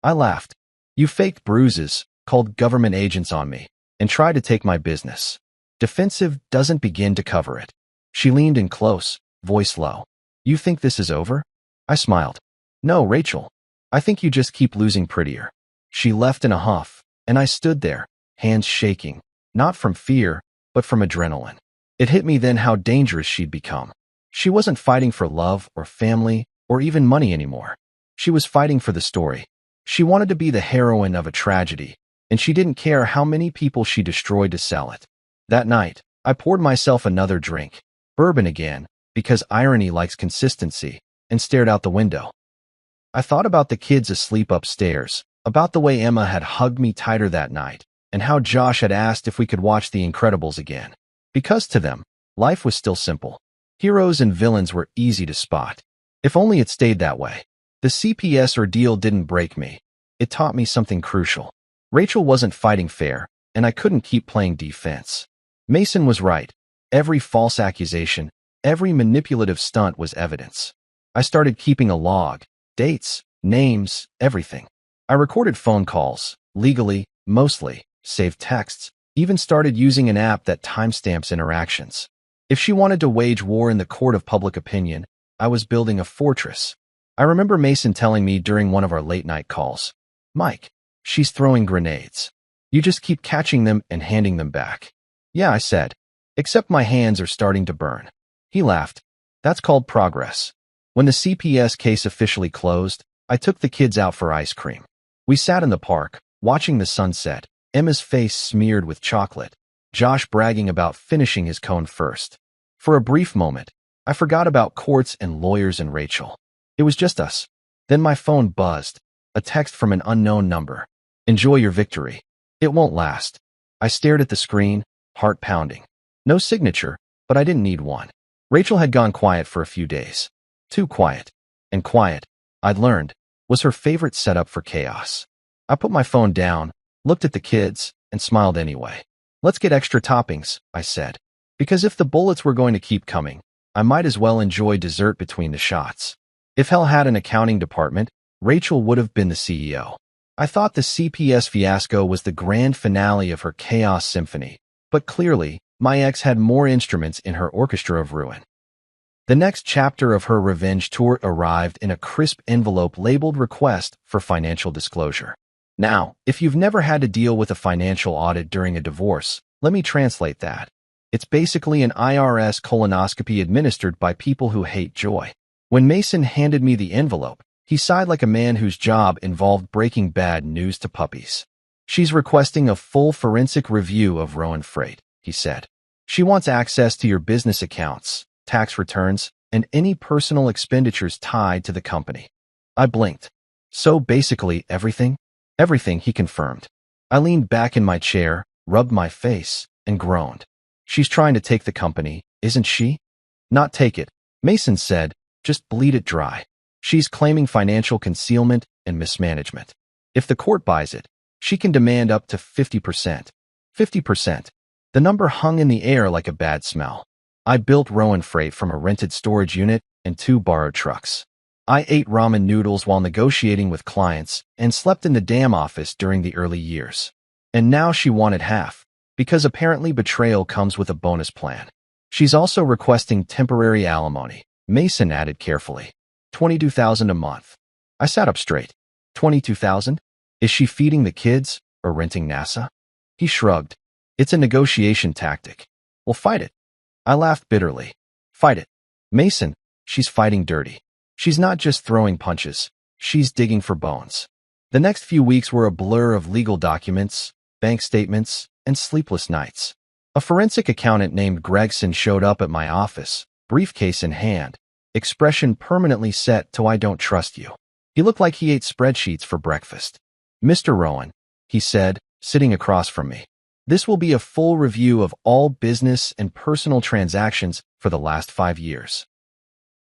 I laughed. You faked Bruises, called government agents on me, and tried to take my business. Defensive doesn't begin to cover it. She leaned in close, voice low. You think this is over? I smiled. No, Rachel. I think you just keep losing prettier. She left in a huff, and I stood there, hands shaking, not from fear, but from adrenaline. It hit me then how dangerous she'd become. She wasn't fighting for love or family or even money anymore. She was fighting for the story. She wanted to be the heroine of a tragedy, and she didn't care how many people she destroyed to sell it. That night, I poured myself another drink, bourbon again, because irony likes consistency, and stared out the window. I thought about the kids asleep upstairs, about the way Emma had hugged me tighter that night, and how Josh had asked if we could watch The Incredibles again. Because to them, life was still simple. Heroes and villains were easy to spot. If only it stayed that way. The CPS ordeal didn't break me. It taught me something crucial. Rachel wasn't fighting fair, and I couldn't keep playing defense. Mason was right. Every false accusation, every manipulative stunt was evidence. I started keeping a log, dates, names, everything. I recorded phone calls, legally, mostly, saved texts, even started using an app that timestamps interactions. If she wanted to wage war in the court of public opinion, I was building a fortress. I remember Mason telling me during one of our late-night calls, Mike, she's throwing grenades. You just keep catching them and handing them back. Yeah, I said, except my hands are starting to burn. He laughed. That's called progress. When the CPS case officially closed, I took the kids out for ice cream. We sat in the park, watching the sunset, Emma's face smeared with chocolate, Josh bragging about finishing his cone first. For a brief moment, I forgot about courts and lawyers and Rachel. It was just us. Then my phone buzzed, a text from an unknown number. Enjoy your victory. It won't last. I stared at the screen, heart pounding. No signature, but I didn't need one. Rachel had gone quiet for a few days. Too quiet. And quiet, I'd learned, was her favorite setup for chaos. I put my phone down, looked at the kids, and smiled anyway. Let's get extra toppings, I said. Because if the bullets were going to keep coming, I might as well enjoy dessert between the shots. If hell had an accounting department, Rachel would have been the CEO. I thought the CPS fiasco was the grand finale of her chaos symphony, but clearly, my ex had more instruments in her orchestra of ruin. The next chapter of her revenge tour arrived in a crisp envelope labeled Request for Financial Disclosure. Now, if you've never had to deal with a financial audit during a divorce, let me translate that. It's basically an IRS colonoscopy administered by people who hate joy. When Mason handed me the envelope, he sighed like a man whose job involved breaking bad news to puppies. She's requesting a full forensic review of Rowan Freight, he said. She wants access to your business accounts, tax returns, and any personal expenditures tied to the company. I blinked. So basically everything? Everything, he confirmed. I leaned back in my chair, rubbed my face, and groaned. She's trying to take the company, isn't she? Not take it, Mason said, just bleed it dry. She's claiming financial concealment and mismanagement. If the court buys it, she can demand up to 50%. 50%. The number hung in the air like a bad smell. I built Rowan Freight from a rented storage unit and 2 borrowed trucks. I ate ramen noodles while negotiating with clients and slept in the damn office during the early years. And now she wanted half, because apparently betrayal comes with a bonus plan. She's also requesting temporary alimony, Mason added carefully. $22,000 a month. I sat up straight. $22,000? Is she feeding the kids or renting NASA? He shrugged. It's a negotiation tactic. We'll fight it. I laughed bitterly. Fight it. Mason, she's fighting dirty. She's not just throwing punches. She's digging for bones. The next few weeks were a blur of legal documents, bank statements, and sleepless nights. A forensic accountant named Gregson showed up at my office, briefcase in hand, expression permanently set to I don't trust you. He looked like he ate spreadsheets for breakfast. Mr. Rowan, he said, sitting across from me. This will be a full review of all business and personal transactions for the last 5 years.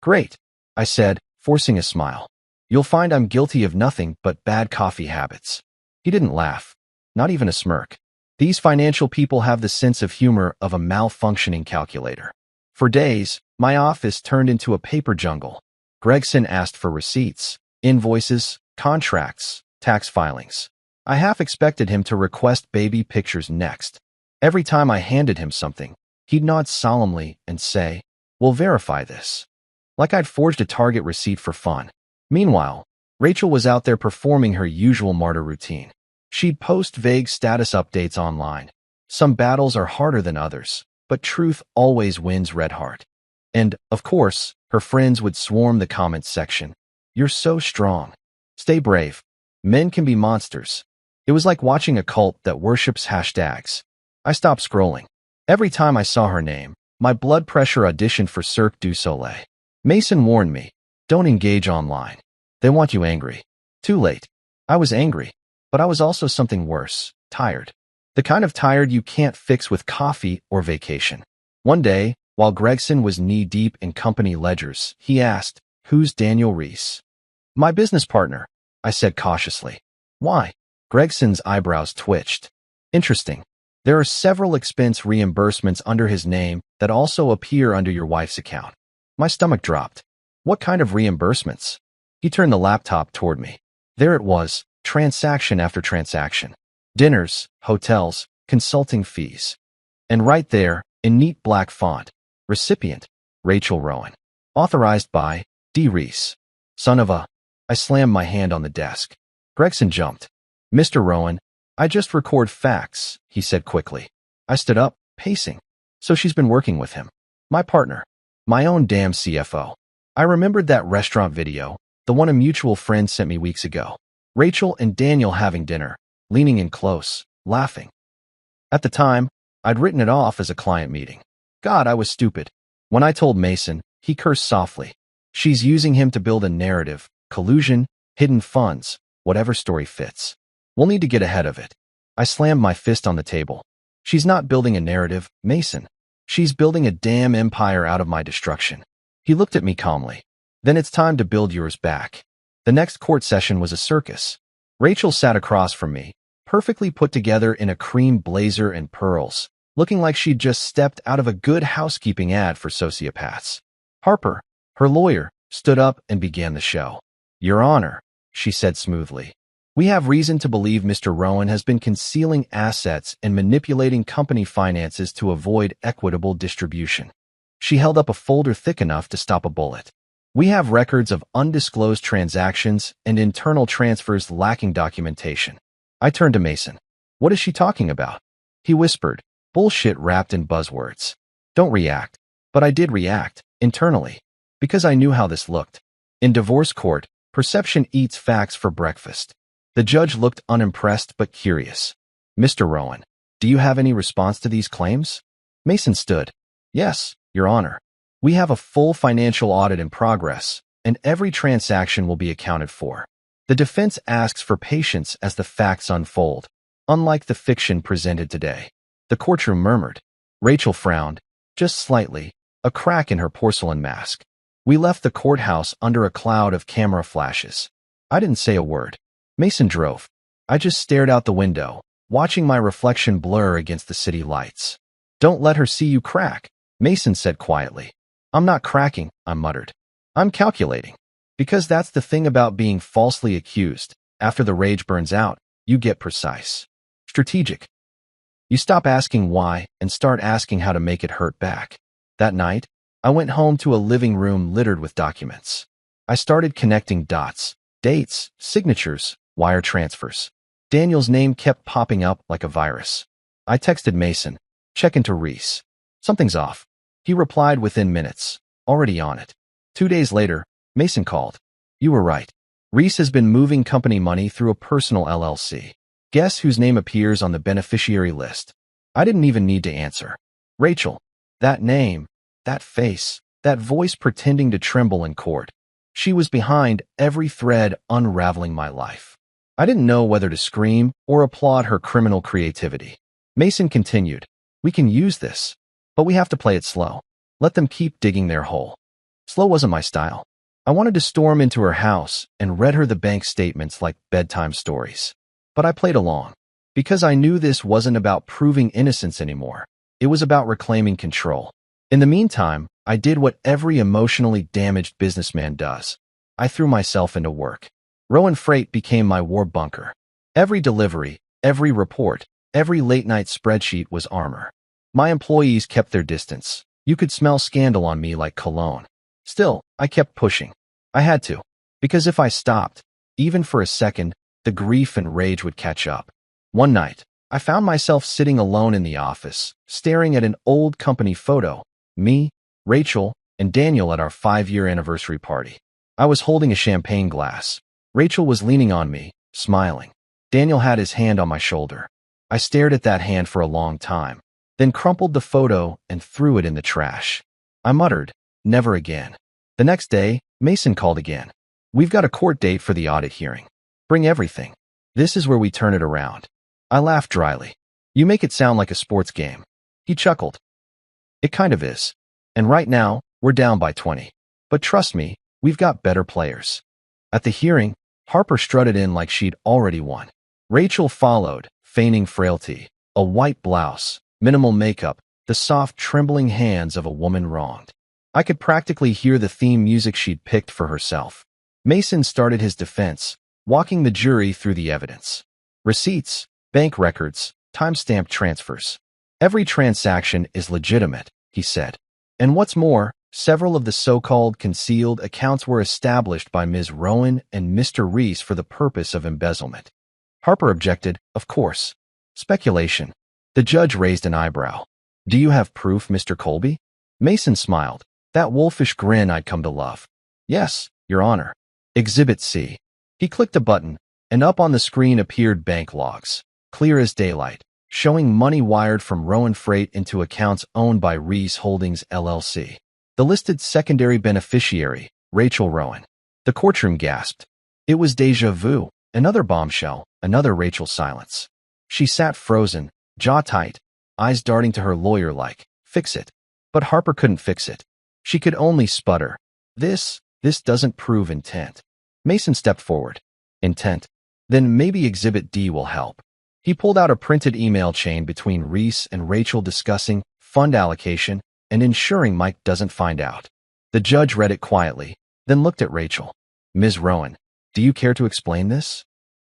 Great, I said, forcing a smile. You'll find I'm guilty of nothing but bad coffee habits. He didn't laugh, not even a smirk. These financial people have the sense of humor of a malfunctioning calculator. For days, my office turned into a paper jungle. Gregson asked for receipts, invoices, contracts, tax filings. I half expected him to request baby pictures next. Every time I handed him something, he'd nod solemnly and say, "We'll verify this." Like I'd forged a Target receipt for fun. Meanwhile, Rachel was out there performing her usual martyr routine. She'd post vague status updates online. Some battles are harder than others, but truth always wins, Red Heart. And, of course, her friends would swarm the comments section. "You're so strong. Stay brave. Men can be monsters." It was like watching a cult that worships hashtags. I stopped scrolling. Every time I saw her name, my blood pressure auditioned for Cirque du Soleil. Mason warned me, "Don't engage online. They want you angry." Too late. I was angry, but I was also something worse, tired. The kind of tired you can't fix with coffee or vacation. One day, while Gregson was knee-deep in company ledgers, he asked, "Who's Daniel Reese?" "My business partner," I said cautiously. "Why?" Gregson's eyebrows twitched. "Interesting. There are several expense reimbursements under his name that also appear under your wife's account." My stomach dropped. "What kind of reimbursements?" He turned the laptop toward me. There it was, transaction after transaction. Dinners, hotels, consulting fees. And right there, in neat black font, recipient, Rachel Rowan. Authorized by D. Reese. Son of a... I slammed my hand on the desk. Gregson jumped. "Mr. Rowan, I just record facts," he said quickly. I stood up, pacing. So she's been working with him. My partner. My own damn CFO. I remembered that restaurant video, the one a mutual friend sent me weeks ago. Rachel and Daniel having dinner, leaning in close, laughing. At the time, I'd written it off as a client meeting. God, I was stupid. When I told Mason, he cursed softly. She's using him to build a narrative, collusion, hidden funds, whatever story fits. We'll need to get ahead of it. I slammed my fist on the table. She's not building a narrative, Mason. She's building a damn empire out of my destruction. He looked at me calmly. Then it's time to build yours back. The next court session was a circus. Rachel sat across from me, perfectly put together in a cream blazer and pearls, looking like she'd just stepped out of a Good Housekeeping ad for sociopaths. Harper, her lawyer, stood up and began the show. "Your Honor," she said smoothly, "we have reason to believe Mr. Rowan has been concealing assets and manipulating company finances to avoid equitable distribution." She held up a folder thick enough to stop a bullet. "We have records of undisclosed transactions and internal transfers lacking documentation." I turned to Mason. "What is she talking about?" He whispered, bullshit wrapped in buzzwords. Don't react. But I did react, internally, because I knew how this looked. In divorce court, perception eats facts for breakfast. The judge looked unimpressed but curious. "Mr. Rowan, do you have any response to these claims?" Mason stood. "Yes, Your Honor. We have a full financial audit in progress, and every transaction will be accounted for." The defense asks for patience as the facts unfold, unlike the fiction presented today. The courtroom murmured. Rachel frowned, just slightly, a crack in her porcelain mask. We left the courthouse under a cloud of camera flashes. I didn't say a word. Mason drove. I just stared out the window, watching my reflection blur against the city lights. "Don't let her see you crack," Mason said quietly. "I'm not cracking," I muttered. "I'm calculating." Because that's the thing about being falsely accused. After the rage burns out, you get precise. Strategic. You stop asking why and start asking how to make it hurt back. That night, I went home to a living room littered with documents. I started connecting dots, dates, signatures, wire transfers. Daniel's name kept popping up like a virus. I texted Mason, "Check into Reese. Something's off." He replied within minutes, "Already on it." 2 days later, Mason called. "You were right. Reese has been moving company money through a personal LLC. Guess whose name appears on the beneficiary list?" I didn't even need to answer. Rachel. That name, that face, that voice pretending to tremble in court. She was behind every thread unraveling my life. I didn't know whether to scream or applaud her criminal creativity. Mason continued, "We can use this, but we have to play it slow. Let them keep digging their hole." Slow wasn't my style. I wanted to storm into her house and read her the bank statements like bedtime stories. But I played along, because I knew this wasn't about proving innocence anymore. It was about reclaiming control. In the meantime, I did what every emotionally damaged businessman does. I threw myself into work. Rowan Freight became my war bunker. Every delivery, every report, every late-night spreadsheet was armor. My employees kept their distance. You could smell scandal on me like cologne. Still, I kept pushing. I had to, because if I stopped, even for a second, the grief and rage would catch up. One night, I found myself sitting alone in the office, staring at an old company photo, me, Rachel, and Daniel at our 5-year anniversary party. I was holding a champagne glass. Rachel was leaning on me, smiling. Daniel had his hand on my shoulder. I stared at that hand for a long time, then crumpled the photo and threw it in the trash. I muttered, "Never again." The next day, Mason called again. "We've got a court date for the audit hearing. Bring everything. This is where we turn it around." I laughed dryly. "You make it sound like a sports game." He chuckled. "It kind of is. And right now, we're down by 20. But trust me, we've got better players." At the hearing, Harper strutted in like she'd already won. Rachel followed, feigning frailty, a white blouse, minimal makeup, the soft, trembling hands of a woman wronged. I could practically hear the theme music she'd picked for herself. Mason started his defense, walking the jury through the evidence. Receipts, bank records, time-stamped transfers. "Every transaction is legitimate," he said. "And what's more, several of the so-called concealed accounts were established by Ms. Rowan and Mr. Reese for the purpose of embezzlement." Harper objected, "Of course. Speculation." The judge raised an eyebrow. "Do you have proof, Mr. Colby?" Mason smiled, that wolfish grin I'd come to love. "Yes, Your Honor. Exhibit C." He clicked a button, and up on the screen appeared bank logs, clear as daylight, showing money wired from Rowan Freight into accounts owned by Reese Holdings, LLC. The listed secondary beneficiary, Rachel Rowan. The courtroom gasped. It was déjà vu, another bombshell, another Rachel silence. She sat frozen, jaw tight, eyes darting to her lawyer like, "Fix it." But Harper couldn't fix it. She could only sputter. This doesn't prove intent." Mason stepped forward. "Intent? Then maybe Exhibit D will help." He pulled out a printed email chain between Reese and Rachel discussing fund allocation and ensuring Mike doesn't find out. The judge read it quietly, then looked at Rachel. "Ms. Rowan, do you care to explain this?"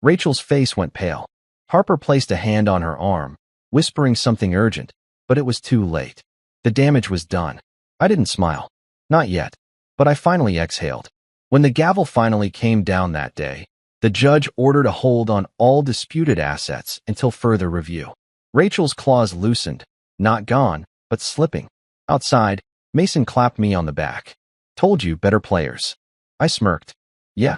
Rachel's face went pale. Harper placed a hand on her arm, whispering something urgent, but it was too late. The damage was done. I didn't smile. Not yet. But I finally exhaled. When the gavel finally came down that day, the judge ordered a hold on all disputed assets until further review. Rachel's claws loosened, not gone, but slipping. Outside, Mason clapped me on the back. "Told you, better players." I smirked. "Yeah.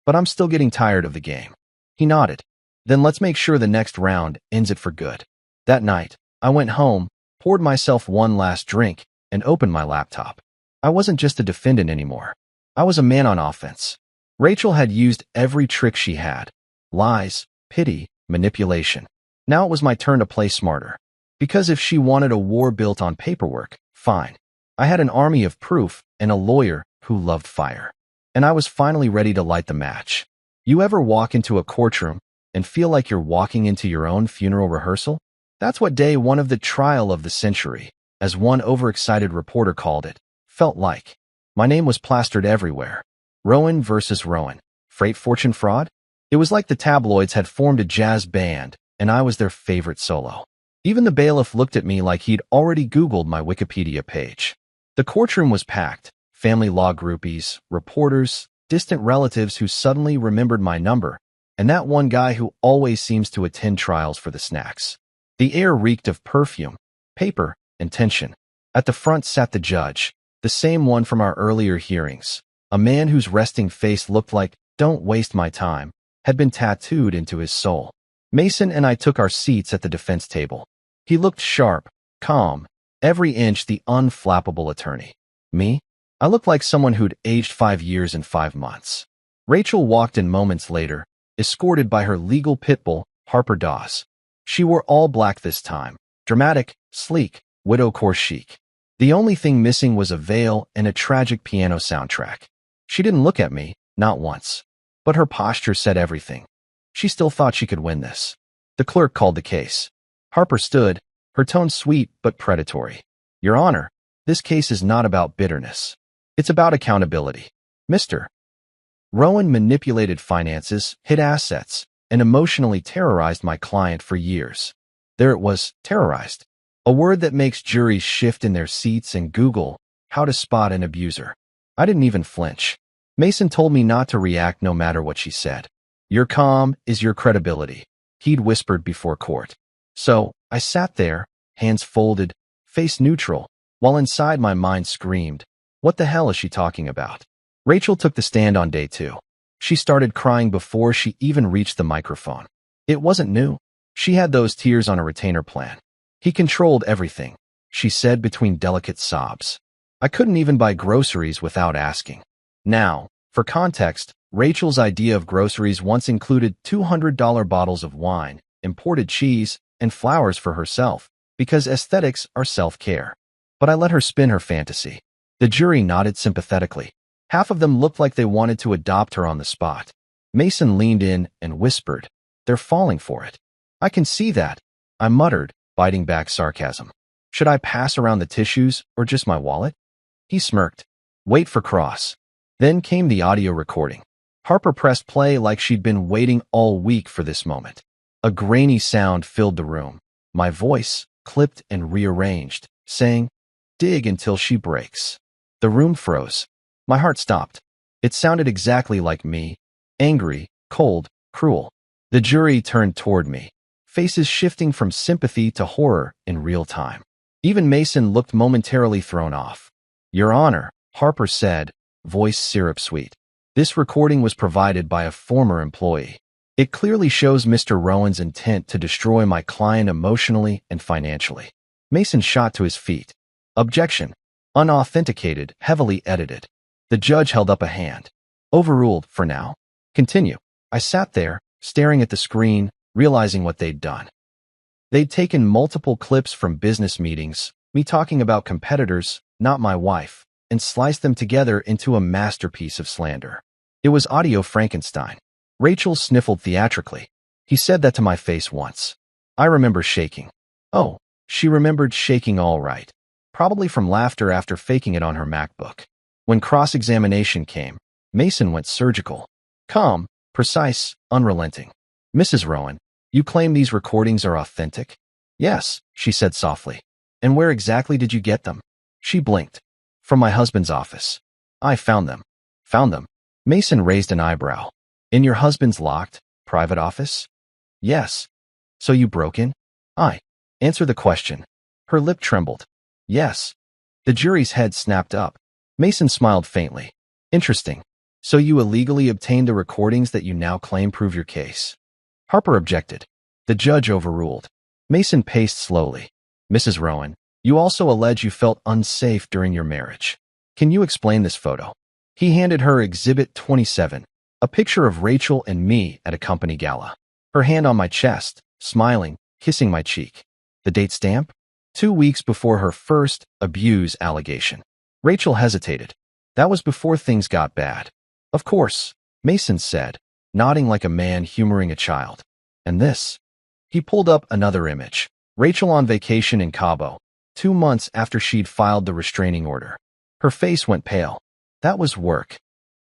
But I'm still getting tired of the game." He nodded. "Then let's make sure the next round ends it for good." That night, I went home, poured myself one last drink, and opened my laptop. I wasn't just a defendant anymore. I was a man on offense. Rachel had used every trick she had. Lies, pity, manipulation. Now it was my turn to play smarter. Because if she wanted a war built on paperwork, fine. I had an army of proof and a lawyer who loved fire. And I was finally ready to light the match. You ever walk into a courtroom and feel like you're walking into your own funeral rehearsal? That's what day one of the trial of the century, as one overexcited reporter called it, felt like. My name was plastered everywhere. Rowan versus Rowan. Freight fortune fraud? It was like the tabloids had formed a jazz band, and I was their favorite solo. Even the bailiff looked at me like he'd already Googled my Wikipedia page. The courtroom was packed. Family law groupies, reporters, distant relatives who suddenly remembered my number, and that one guy who always seems to attend trials for the snacks. The air reeked of perfume, paper, and tension. At the front sat the judge, the same one from our earlier hearings, a man whose resting face looked like, "Don't waste my time," had been tattooed into his soul. Mason and I took our seats at the defense table. He looked sharp, calm, every inch the unflappable attorney. Me? I looked like someone who'd aged 5 years in 5 months. Rachel walked in moments later, escorted by her legal pit bull, Harper Dawes. She wore all black this time. Dramatic, sleek, widowcore chic. The only thing missing was a veil and a tragic piano soundtrack. She didn't look at me, not once. But her posture said everything. She still thought she could win this. The clerk called the case. Harper stood, her tone sweet but predatory. Your Honor, this case is not about bitterness. It's about accountability. Mr. Rowan manipulated finances, hid assets, and emotionally terrorized my client for years. There it was, terrorized. A word that makes juries shift in their seats and Google how to spot an abuser. I didn't even flinch. Mason told me not to react no matter what she said. Your calm is your credibility, he'd whispered before court. So, I sat there, hands folded, face neutral, while inside my mind screamed, what the hell is she talking about? Rachel took the stand on day 2. She started crying before she even reached the microphone. It wasn't new. She had those tears on a retainer plan. He controlled everything, she said between delicate sobs. I couldn't even buy groceries without asking. Now, for context, Rachel's idea of groceries once included $200 bottles of wine, imported cheese, and flowers for herself, because aesthetics are self-care. But I let her spin her fantasy. The jury nodded sympathetically. Half of them looked like they wanted to adopt her on the spot. Mason leaned in and whispered, they're falling for it. I can see that, I muttered, biting back sarcasm. Should I pass around the tissues or just my wallet? He smirked. Wait for cross. Then came the audio recording. Harper pressed play like she'd been waiting all week for this moment. A grainy sound filled the room. My voice, clipped and rearranged, saying, dig until she breaks. The room froze. My heart stopped. It sounded exactly like me. Angry, cold, cruel. The jury turned toward me, faces shifting from sympathy to horror in real time. Even Mason looked momentarily thrown off. Your Honor, Harper said, voice syrup sweet. This recording was provided by a former employee. It clearly shows Mr. Rowan's intent to destroy my client emotionally and financially. Mason shot to his feet. Objection. Unauthenticated, heavily edited. The judge held up a hand. Overruled, for now. Continue. I sat there, staring at the screen, realizing what they'd done. They'd taken multiple clips from business meetings, me talking about competitors, not my wife, and sliced them together into a masterpiece of slander. It was audio Frankenstein. Rachel sniffled theatrically. He said that to my face once. I remember shaking. Oh, she remembered shaking all right. Probably from laughter after faking it on her MacBook. When cross-examination came, Mason went surgical. Calm, precise, unrelenting. Mrs. Rowan, you claim these recordings are authentic? Yes, she said softly. And where exactly did you get them? She blinked. From my husband's office. I found them. Found them. Mason raised an eyebrow. In your husband's locked, private office? Yes. So you broke in? Answer the question. Her lip trembled. Yes. The jury's head snapped up. Mason smiled faintly. Interesting. So you illegally obtained the recordings that you now claim prove your case? Harper objected. The judge overruled. Mason paced slowly. Mrs. Rowan, you also allege you felt unsafe during your marriage. Can you explain this photo? He handed her Exhibit 27, a picture of Rachel and me at a company gala. Her hand on my chest, smiling, kissing my cheek. The date stamp? 2 weeks before her first abuse allegation. Rachel hesitated. That was before things got bad. Of course, Mason said, nodding like a man humoring a child. And this? He pulled up another image. Rachel on vacation in Cabo, 2 months after she'd filed the restraining order. Her face went pale. That was work.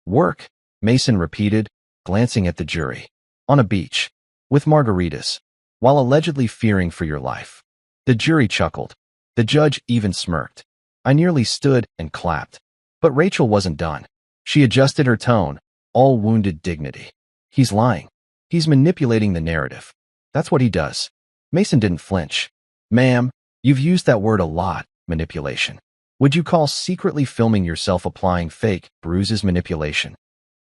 Work, Mason repeated, glancing at the jury. On a beach. With margaritas. While allegedly fearing for your life. The jury chuckled. The judge even smirked. I nearly stood and clapped. But Rachel wasn't done. She adjusted her tone, all wounded dignity. He's lying. He's manipulating the narrative. That's what he does. Mason didn't flinch. Ma'am, you've used that word a lot, manipulation. Would you call secretly filming yourself applying fake bruises manipulation?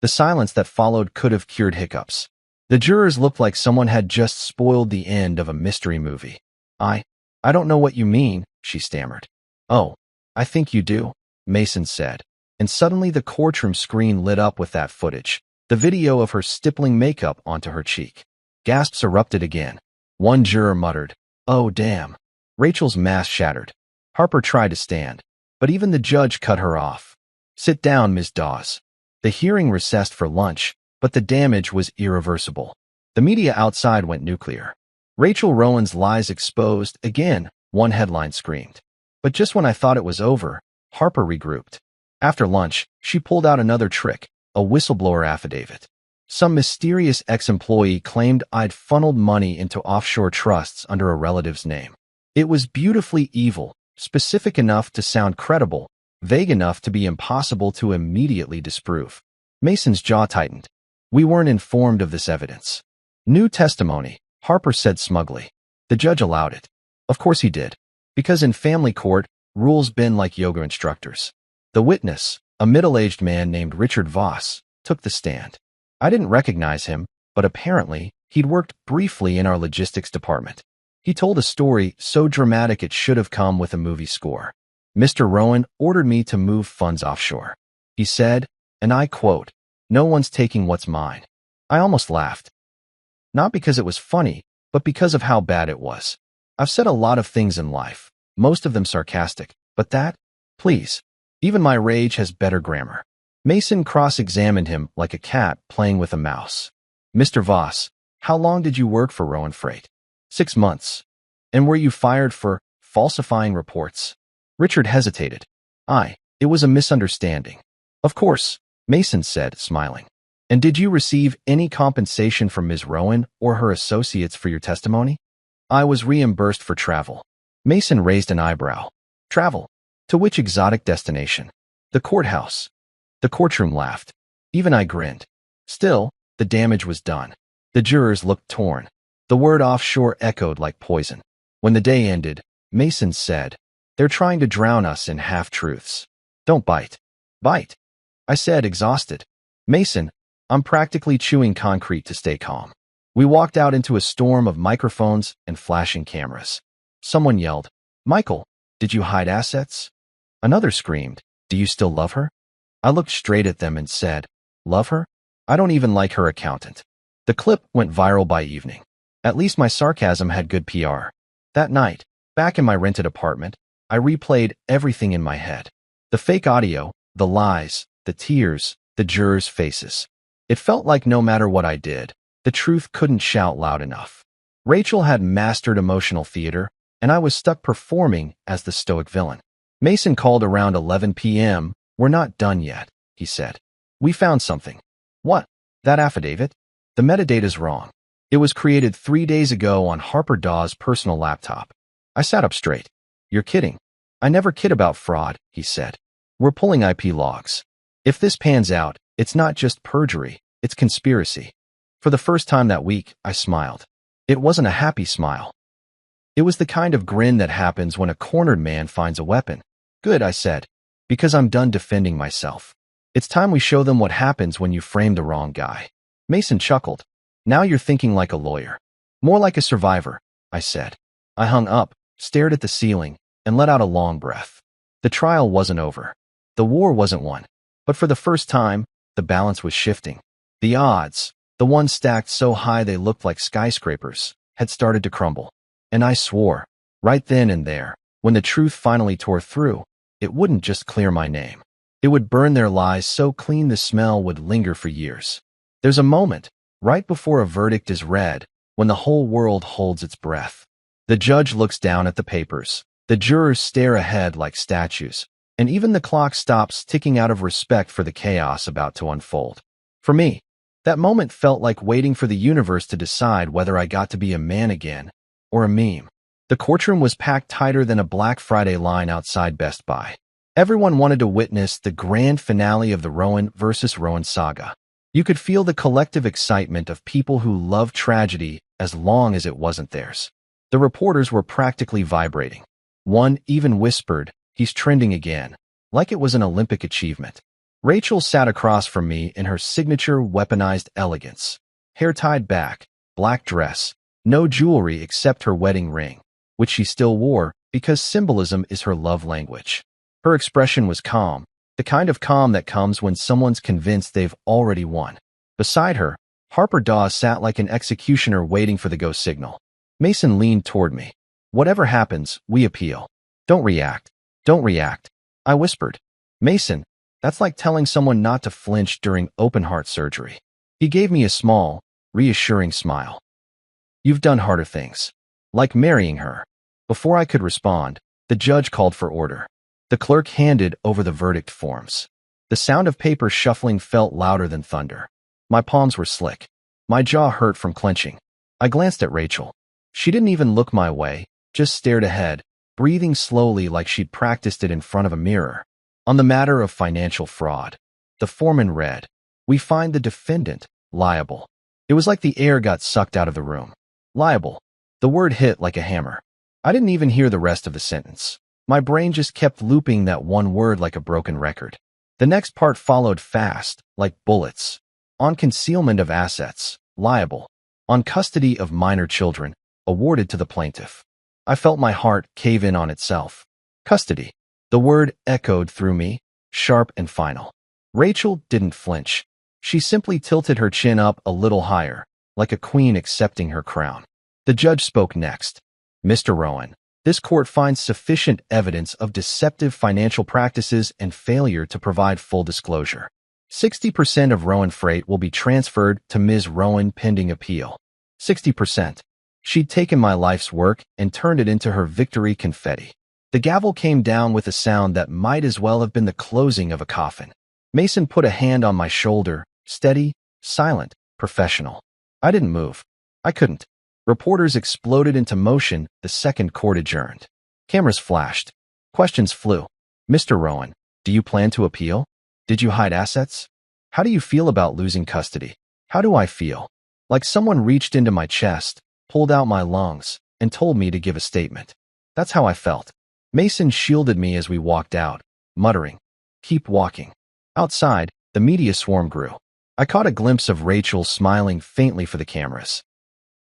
The silence that followed could have cured hiccups. The jurors looked like someone had just spoiled the end of a mystery movie. I don't know what you mean, she stammered. Oh, I think you do, Mason said. And suddenly the courtroom screen lit up with that footage, the video of her stippling makeup onto her cheek. Gasps erupted again. One juror muttered, "Oh, damn." Rachel's mask shattered. Harper tried to stand, but even the judge cut her off. "Sit down, Ms. Dawes." The hearing recessed for lunch, but the damage was irreversible. The media outside went nuclear. "Rachel Rowan's lies exposed again," one headline screamed. But just when I thought it was over, Harper regrouped. After lunch, she pulled out another trick, a whistleblower affidavit. Some mysterious ex-employee claimed I'd funneled money into offshore trusts under a relative's name. It was beautifully evil, specific enough to sound credible, vague enough to be impossible to immediately disprove. Mason's jaw tightened. "We weren't informed of this evidence." "New testimony," Harper said smugly. The judge allowed it. Of course he did. Because in family court, rules bend like yoga instructors. The witness, a middle-aged man named Richard Voss, took the stand. I didn't recognize him, but apparently, he'd worked briefly in our logistics department. He told a story so dramatic it should have come with a movie score. "Mr. Rowan ordered me to move funds offshore. He said, and I quote, 'No one's taking what's mine.'" I almost laughed. Not because it was funny, but because of how bad it was. I've said a lot of things in life, most of them sarcastic, but that? Please. Even my rage has better grammar. Mason cross-examined him like a cat playing with a mouse. "Mr. Voss, how long did you work for Rowan Freight?" 6 months. "And were you fired for falsifying reports?" Richard hesitated. It was a misunderstanding." "Of course," Mason said, smiling. "And did you receive any compensation from Ms. Rowan or her associates for your testimony?" "I was reimbursed for travel." Mason raised an eyebrow. "Travel? To which exotic destination?" "The courthouse." The courtroom laughed. Even I grinned. Still, the damage was done. The jurors looked torn. The word offshore echoed like poison. When the day ended, Mason said, "They're trying to drown us in half-truths. Don't bite." "Bite," I said, exhausted. "Mason, I'm practically chewing concrete to stay calm." We walked out into a storm of microphones and flashing cameras. Someone yelled, "Michael, did you hide assets?" Another screamed, "Do you still love her?" I looked straight at them and said, "Love her? I don't even like her accountant." The clip went viral by evening. At least my sarcasm had good PR. That night, back in my rented apartment, I replayed everything in my head. The fake audio, the lies, the tears, the jurors' faces. It felt like no matter what I did, the truth couldn't shout loud enough. Rachel had mastered emotional theater, and I was stuck performing as the stoic villain. Mason called around 11 p.m. "We're not done yet," he said. "We found something." "What?" "That affidavit? The metadata's wrong. It was created 3 days ago on Harper Dawes' personal laptop." I sat up straight. "You're kidding." "I never kid about fraud," he said. "We're pulling IP logs. If this pans out, it's not just perjury, it's conspiracy." For the first time that week, I smiled. It wasn't a happy smile. It was the kind of grin that happens when a cornered man finds a weapon. "Good," I said, "because I'm done defending myself. It's time we show them what happens when you frame the wrong guy." Mason chuckled. "Now you're thinking like a lawyer." "More like a survivor," I said. I hung up, stared at the ceiling, and let out a long breath. The trial wasn't over. The war wasn't won. But for the first time, the balance was shifting. The odds, the ones stacked so high they looked like skyscrapers, had started to crumble. And I swore, right then and there, when the truth finally tore through, it wouldn't just clear my name. It would burn their lies so clean the smell would linger for years. There's a moment, right before a verdict is read, when the whole world holds its breath. The judge looks down at the papers. The jurors stare ahead like statues, and even the clock stops ticking out of respect for the chaos about to unfold. For me, that moment felt like waiting for the universe to decide whether I got to be a man again or a meme. The courtroom was packed tighter than a Black Friday line outside Best Buy. Everyone wanted to witness the grand finale of the Rowan versus Rowan saga. You could feel the collective excitement of people who loved tragedy as long as it wasn't theirs. The reporters were practically vibrating. One even whispered, "He's trending again," like it was an Olympic achievement. Rachel sat across from me in her signature weaponized elegance. Hair tied back, black dress, no jewelry except her wedding ring, which she still wore because symbolism is her love language. Her expression was calm, the kind of calm that comes when someone's convinced they've already won. Beside her, Harper Dawes sat like an executioner waiting for the go signal. Mason leaned toward me. Whatever happens, we appeal. Don't react. Don't react. I whispered. Mason, that's like telling someone not to flinch during open-heart surgery. He gave me a small, reassuring smile. You've done harder things. Like marrying her. Before I could respond, the judge called for order. The clerk handed over the verdict forms. The sound of paper shuffling felt louder than thunder. My palms were slick. My jaw hurt from clenching. I glanced at Rachel. She didn't even look my way, just stared ahead, breathing slowly like she'd practiced it in front of a mirror. On the matter of financial fraud, the foreman read, "We find the defendant liable." It was like the air got sucked out of the room. Liable. The word hit like a hammer. I didn't even hear the rest of the sentence. My brain just kept looping that one word like a broken record. The next part followed fast, like bullets. On concealment of assets, liable. On custody of minor children, awarded to the plaintiff. I felt my heart cave in on itself. Custody. The word echoed through me, sharp and final. Rachel didn't flinch. She simply tilted her chin up a little higher, like a queen accepting her crown. The judge spoke next. Mr. Rowan, this court finds sufficient evidence of deceptive financial practices and failure to provide full disclosure. 60% of Rowan freight will be transferred to Ms. Rowan pending appeal. 60%. She'd taken my life's work and turned it into her victory confetti. The gavel came down with a sound that might as well have been the closing of a coffin. Mason put a hand on my shoulder, steady, silent, professional. I didn't move. I couldn't. Reporters exploded into motion the second court adjourned. Cameras flashed. Questions flew. Mr. Rowan, do you plan to appeal? Did you hide assets? How do you feel about losing custody? How do I feel? Like someone reached into my chest, pulled out my lungs, and told me to give a statement. That's how I felt. Mason shielded me as we walked out, muttering, "Keep walking." Outside, the media swarm grew. I caught a glimpse of Rachel smiling faintly for the cameras.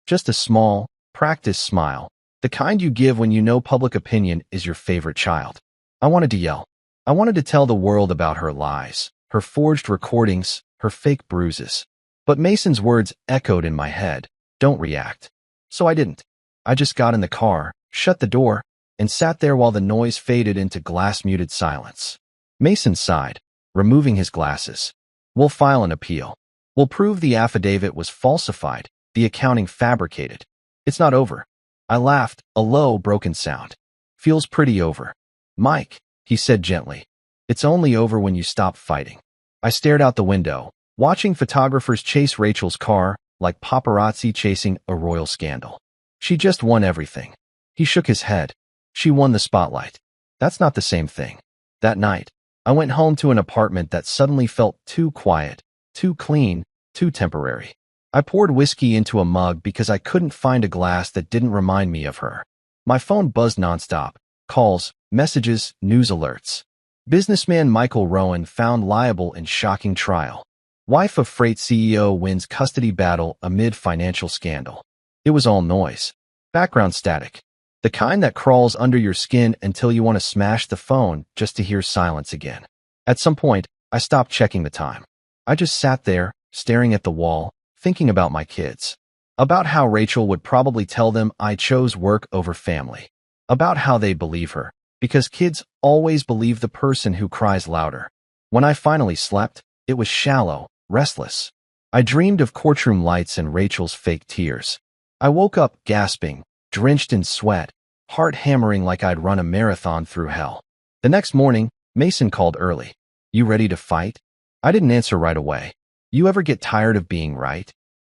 Just a small, practiced smile, the kind you give when you know public opinion is your favorite child. I wanted to yell. I wanted to tell the world about her lies, her forged recordings, her fake bruises. But Mason's words echoed in my head, "Don't react." So I didn't. I just got in the car, shut the door, and sat there while the noise faded into glass-muted silence. Mason sighed, removing his glasses. "We'll file an appeal. We'll prove the affidavit was falsified, the accounting fabricated. It's not over." I laughed, a low, broken sound. "Feels pretty over." "Mike," he said gently, "it's only over when you stop fighting." I stared out the window, watching photographers chase Rachel's car like paparazzi chasing a royal scandal. She just won everything. He shook his head. She won the spotlight. That's not the same thing. That night, I went home to an apartment that suddenly felt too quiet, too clean, too temporary. I poured whiskey into a mug because I couldn't find a glass that didn't remind me of her. My phone buzzed nonstop. Calls, messages, news alerts. Businessman Michael Rowan found liable in shocking trial. Wife of freight CEO wins custody battle amid financial scandal. It was all noise. Background static. The kind that crawls under your skin until you want to smash the phone just to hear silence again. At some point, I stopped checking the time. I just sat there, staring at the wall, thinking about my kids. About how Rachel would probably tell them I chose work over family. About how they believe her, because kids always believe the person who cries louder. When I finally slept, it was shallow, restless. I dreamed of courtroom lights and Rachel's fake tears. I woke up gasping, drenched in sweat, heart hammering like I'd run a marathon through hell. The next morning, Mason called early. "You ready to fight?" I didn't answer right away. "You ever get tired of being right?"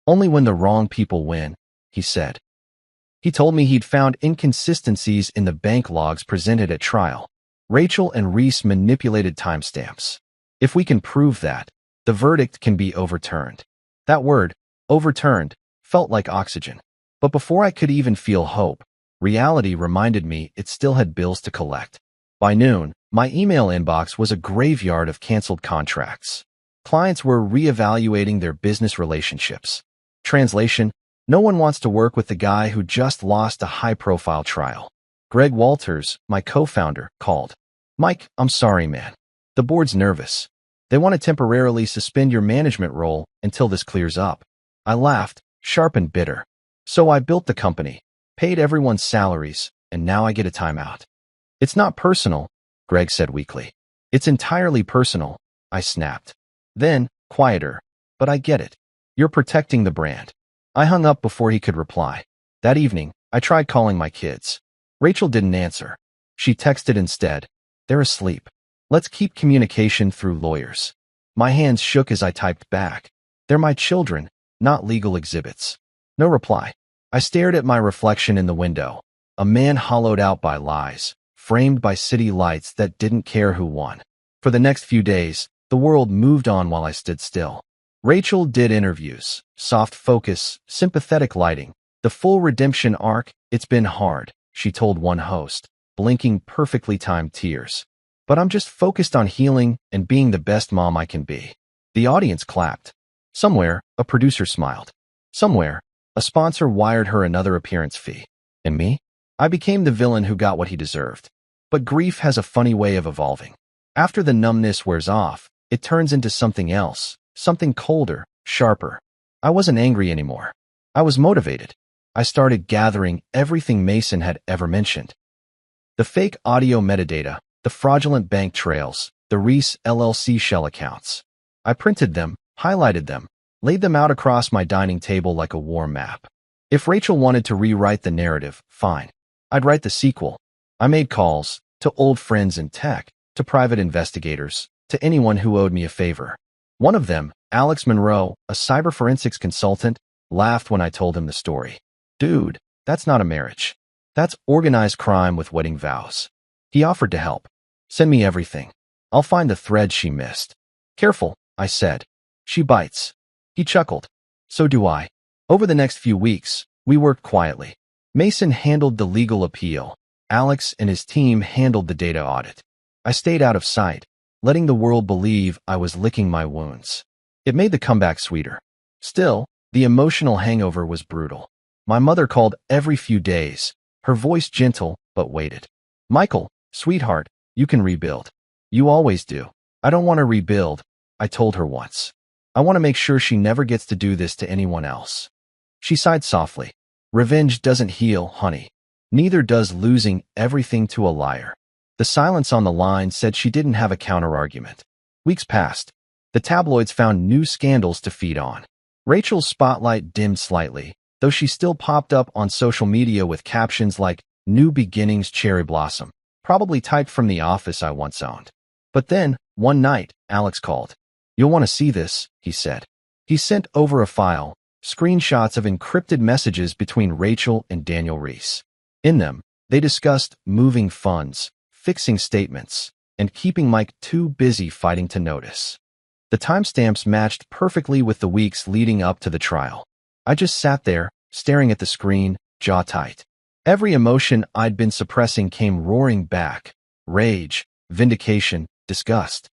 "Only when the wrong people win," he said. He told me he'd found inconsistencies in the bank logs presented at trial. Rachel and Reese manipulated timestamps. If we can prove that, the verdict can be overturned. That word, overturned, felt like oxygen. But before I could even feel hope, reality reminded me it still had bills to collect. By noon, my email inbox was a graveyard of canceled contracts. Clients were reevaluating their business relationships. Translation: no one wants to work with the guy who just lost a high-profile trial. Greg Walters, my co-founder, called. "Mike, I'm sorry, man. The board's nervous. They want to temporarily suspend your management role until this clears up." I laughed, sharp and bitter. "So I built the company. paid everyone's salaries, and now I get a timeout. It's not personal, Greg said weakly. It's entirely personal, I snapped. Then, quieter. But I get it. You're protecting the brand. I hung up before he could reply. That evening, I tried calling my kids. Rachel didn't answer. She texted instead. They're asleep. Let's keep communication through lawyers. My hands shook as I typed back. They're my children, not legal exhibits. No reply. I stared at my reflection in the window. A man hollowed out by lies, framed by city lights that didn't care who won. For the next few days, the world moved on while I stood still. Rachel did interviews, soft focus, sympathetic lighting. The full redemption arc, it's been hard, she told one host, blinking perfectly timed tears. But I'm just focused on healing and being the best mom I can be. The audience clapped. Somewhere, a producer smiled. Somewhere, a sponsor wired her another appearance fee. And me? I became the villain who got what he deserved. But grief has a funny way of evolving. After the numbness wears off, it turns into something else, something colder, sharper. I wasn't angry anymore. I was motivated. I started gathering everything Mason had ever mentioned. The fake audio metadata, the fraudulent bank trails, the Reese LLC shell accounts. I printed them, highlighted them, laid them out across my dining table like a war map. If Rachel wanted to rewrite the narrative, fine. I'd write the sequel. I made calls to old friends in tech, to private investigators, to anyone who owed me a favor. One of them, Alex Monroe, a cyber forensics consultant, laughed when I told him the story. Dude, that's not a marriage. That's organized crime with wedding vows. He offered to help. Send me everything. I'll find the thread she missed. Careful, I said. She bites. He chuckled. So do I. Over the next few weeks, we worked quietly. Mason handled the legal appeal. Alex and his team handled the data audit. I stayed out of sight, letting the world believe I was licking my wounds. It made the comeback sweeter. Still, the emotional hangover was brutal. My mother called every few days, her voice gentle but weighted. Michael, sweetheart, you can rebuild. You always do. I don't want to rebuild, I told her once. I want to make sure she never gets to do this to anyone else. She sighed softly. Revenge doesn't heal, honey. Neither does losing everything to a liar. The silence on the line said she didn't have a counterargument. Weeks passed. The tabloids found new scandals to feed on. Rachel's spotlight dimmed slightly, though she still popped up on social media with captions like, New Beginnings Cherry Blossom, probably typed from the office I once owned. But then, one night, Alex called. You'll want to see this, he said. He sent over a file, screenshots of encrypted messages between Rachel and Daniel Reese. In them, they discussed moving funds, fixing statements, and keeping Mike too busy fighting to notice. The timestamps matched perfectly with the weeks leading up to the trial. I just sat there, staring at the screen, jaw tight. Every emotion I'd been suppressing came roaring back. Rage, vindication, disgust.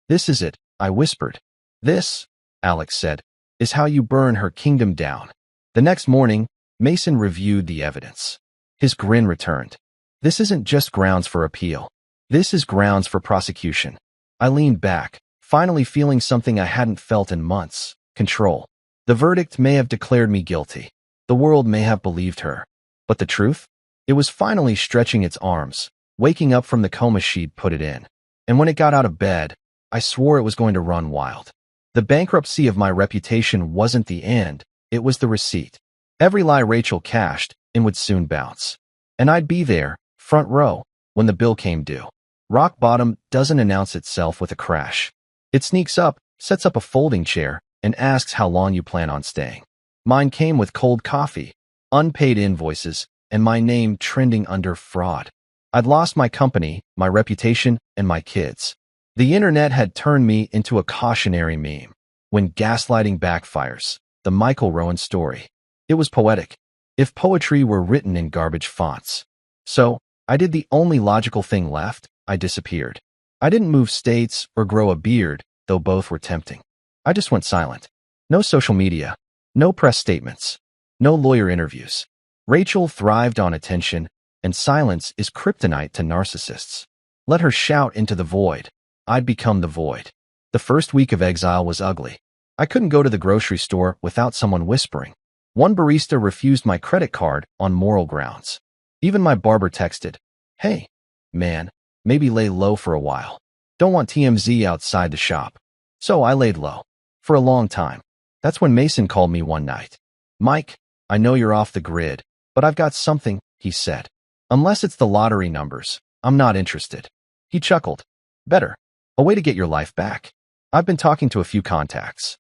This is it, I whispered. This, Alex said, is how you burn her kingdom down. The next morning, Mason reviewed the evidence. His grin returned. This isn't just grounds for appeal. This is grounds for prosecution. I leaned back, finally feeling something I hadn't felt in months, control. The verdict may have declared me guilty. The world may have believed her. But the truth? It was finally stretching its arms, waking up from the coma she'd put it in. And when it got out of bed, I swore it was going to run wild. The bankruptcy of my reputation wasn't the end, it was the receipt. Every lie Rachel cashed in would soon bounce. And I'd be there, front row, when the bill came due. Rock bottom doesn't announce itself with a crash. It sneaks up, sets up a folding chair, and asks how long you plan on staying. Mine came with cold coffee, unpaid invoices, and my name trending under fraud. I'd lost my company, my reputation, and my kids. The internet had turned me into a cautionary meme. When gaslighting backfires, the Michael Rowan story. It was poetic, if poetry were written in garbage fonts. So, I did the only logical thing left, I disappeared. I didn't move states or grow a beard, though both were tempting. I just went silent. No social media, no press statements, no lawyer interviews. Rachel thrived on attention, and silence is kryptonite to narcissists. Let her shout into the void. I'd become the void. The first week of exile was ugly. I couldn't go to the grocery store without someone whispering. One barista refused my credit card on moral grounds. Even my barber texted, "Hey, man, maybe lay low for a while. Don't want TMZ outside the shop." So I laid low. For a long time. That's when Mason called me one night. "Mike, I know you're off the grid, but I've got something," he said. "Unless it's the lottery numbers, I'm not interested." He chuckled. "Better. A way to get your life back. I've been talking to a few contacts.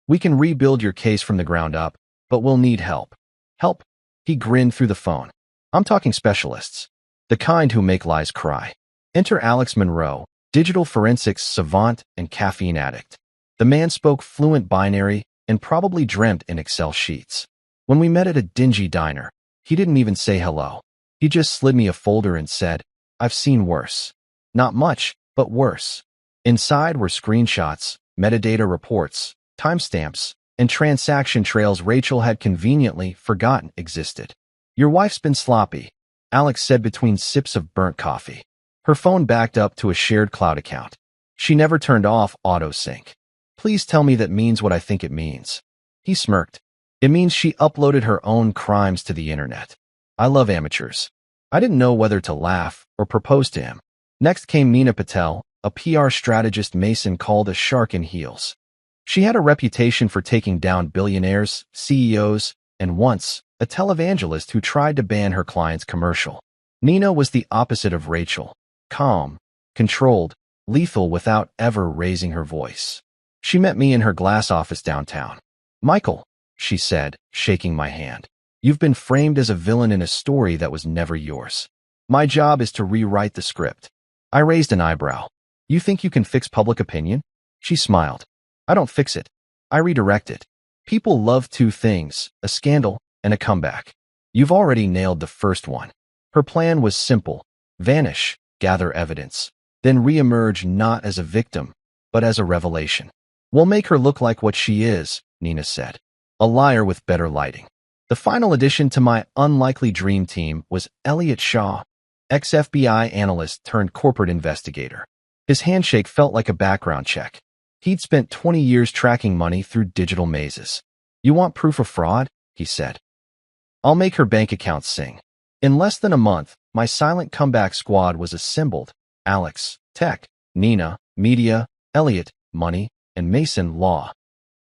We can rebuild your case from the ground up, but we'll need help." "Help?" He grinned through the phone. "I'm talking specialists. The kind who make lies cry." Enter Alex Monroe, digital forensics savant and caffeine addict. The man spoke fluent binary and probably dreamt in Excel sheets. When we met at a dingy diner, he didn't even say hello. He just slid me a folder and said, "I've seen worse." Not much, but worse. Inside were screenshots, metadata reports, timestamps, and transaction trails Rachel had conveniently forgotten existed. "Your wife's been sloppy," Alex said between sips of burnt coffee. Her phone backed up to a shared cloud account. She never turned off auto-sync. "Please tell me that means what I think it means." He smirked. "It means she uploaded her own crimes to the internet." I love amateurs. I didn't know whether to laugh or propose to him. Next came Meena Patel, a PR strategist Mason called a shark in heels. She had a reputation for taking down billionaires, CEOs, and once, a televangelist who tried to ban her client's commercial. Nina was the opposite of Rachel. Calm, controlled, lethal without ever raising her voice. She met me in her glass office downtown. "Michael," she said, shaking my hand, "you've been framed as a villain in a story that was never yours. My job is to rewrite the script." I raised an eyebrow. "You think you can fix public opinion?" She smiled. "I don't fix it. I redirect it. People love two things, a scandal and a comeback. You've already nailed the first one." Her plan was simple. Vanish, gather evidence, then reemerge not as a victim, but as a revelation. "We'll make her look like what she is," Nina said. "A liar with better lighting." The final addition to my unlikely dream team was Elliot Shaw, ex-FBI analyst turned corporate investigator. His handshake felt like a background check. He'd spent 20 years tracking money through digital mazes. "You want proof of fraud?" he said. "I'll make her bank accounts sing." In less than a month, my silent comeback squad was assembled. Alex, tech; Nina, media; Elliot, money; and Mason, law.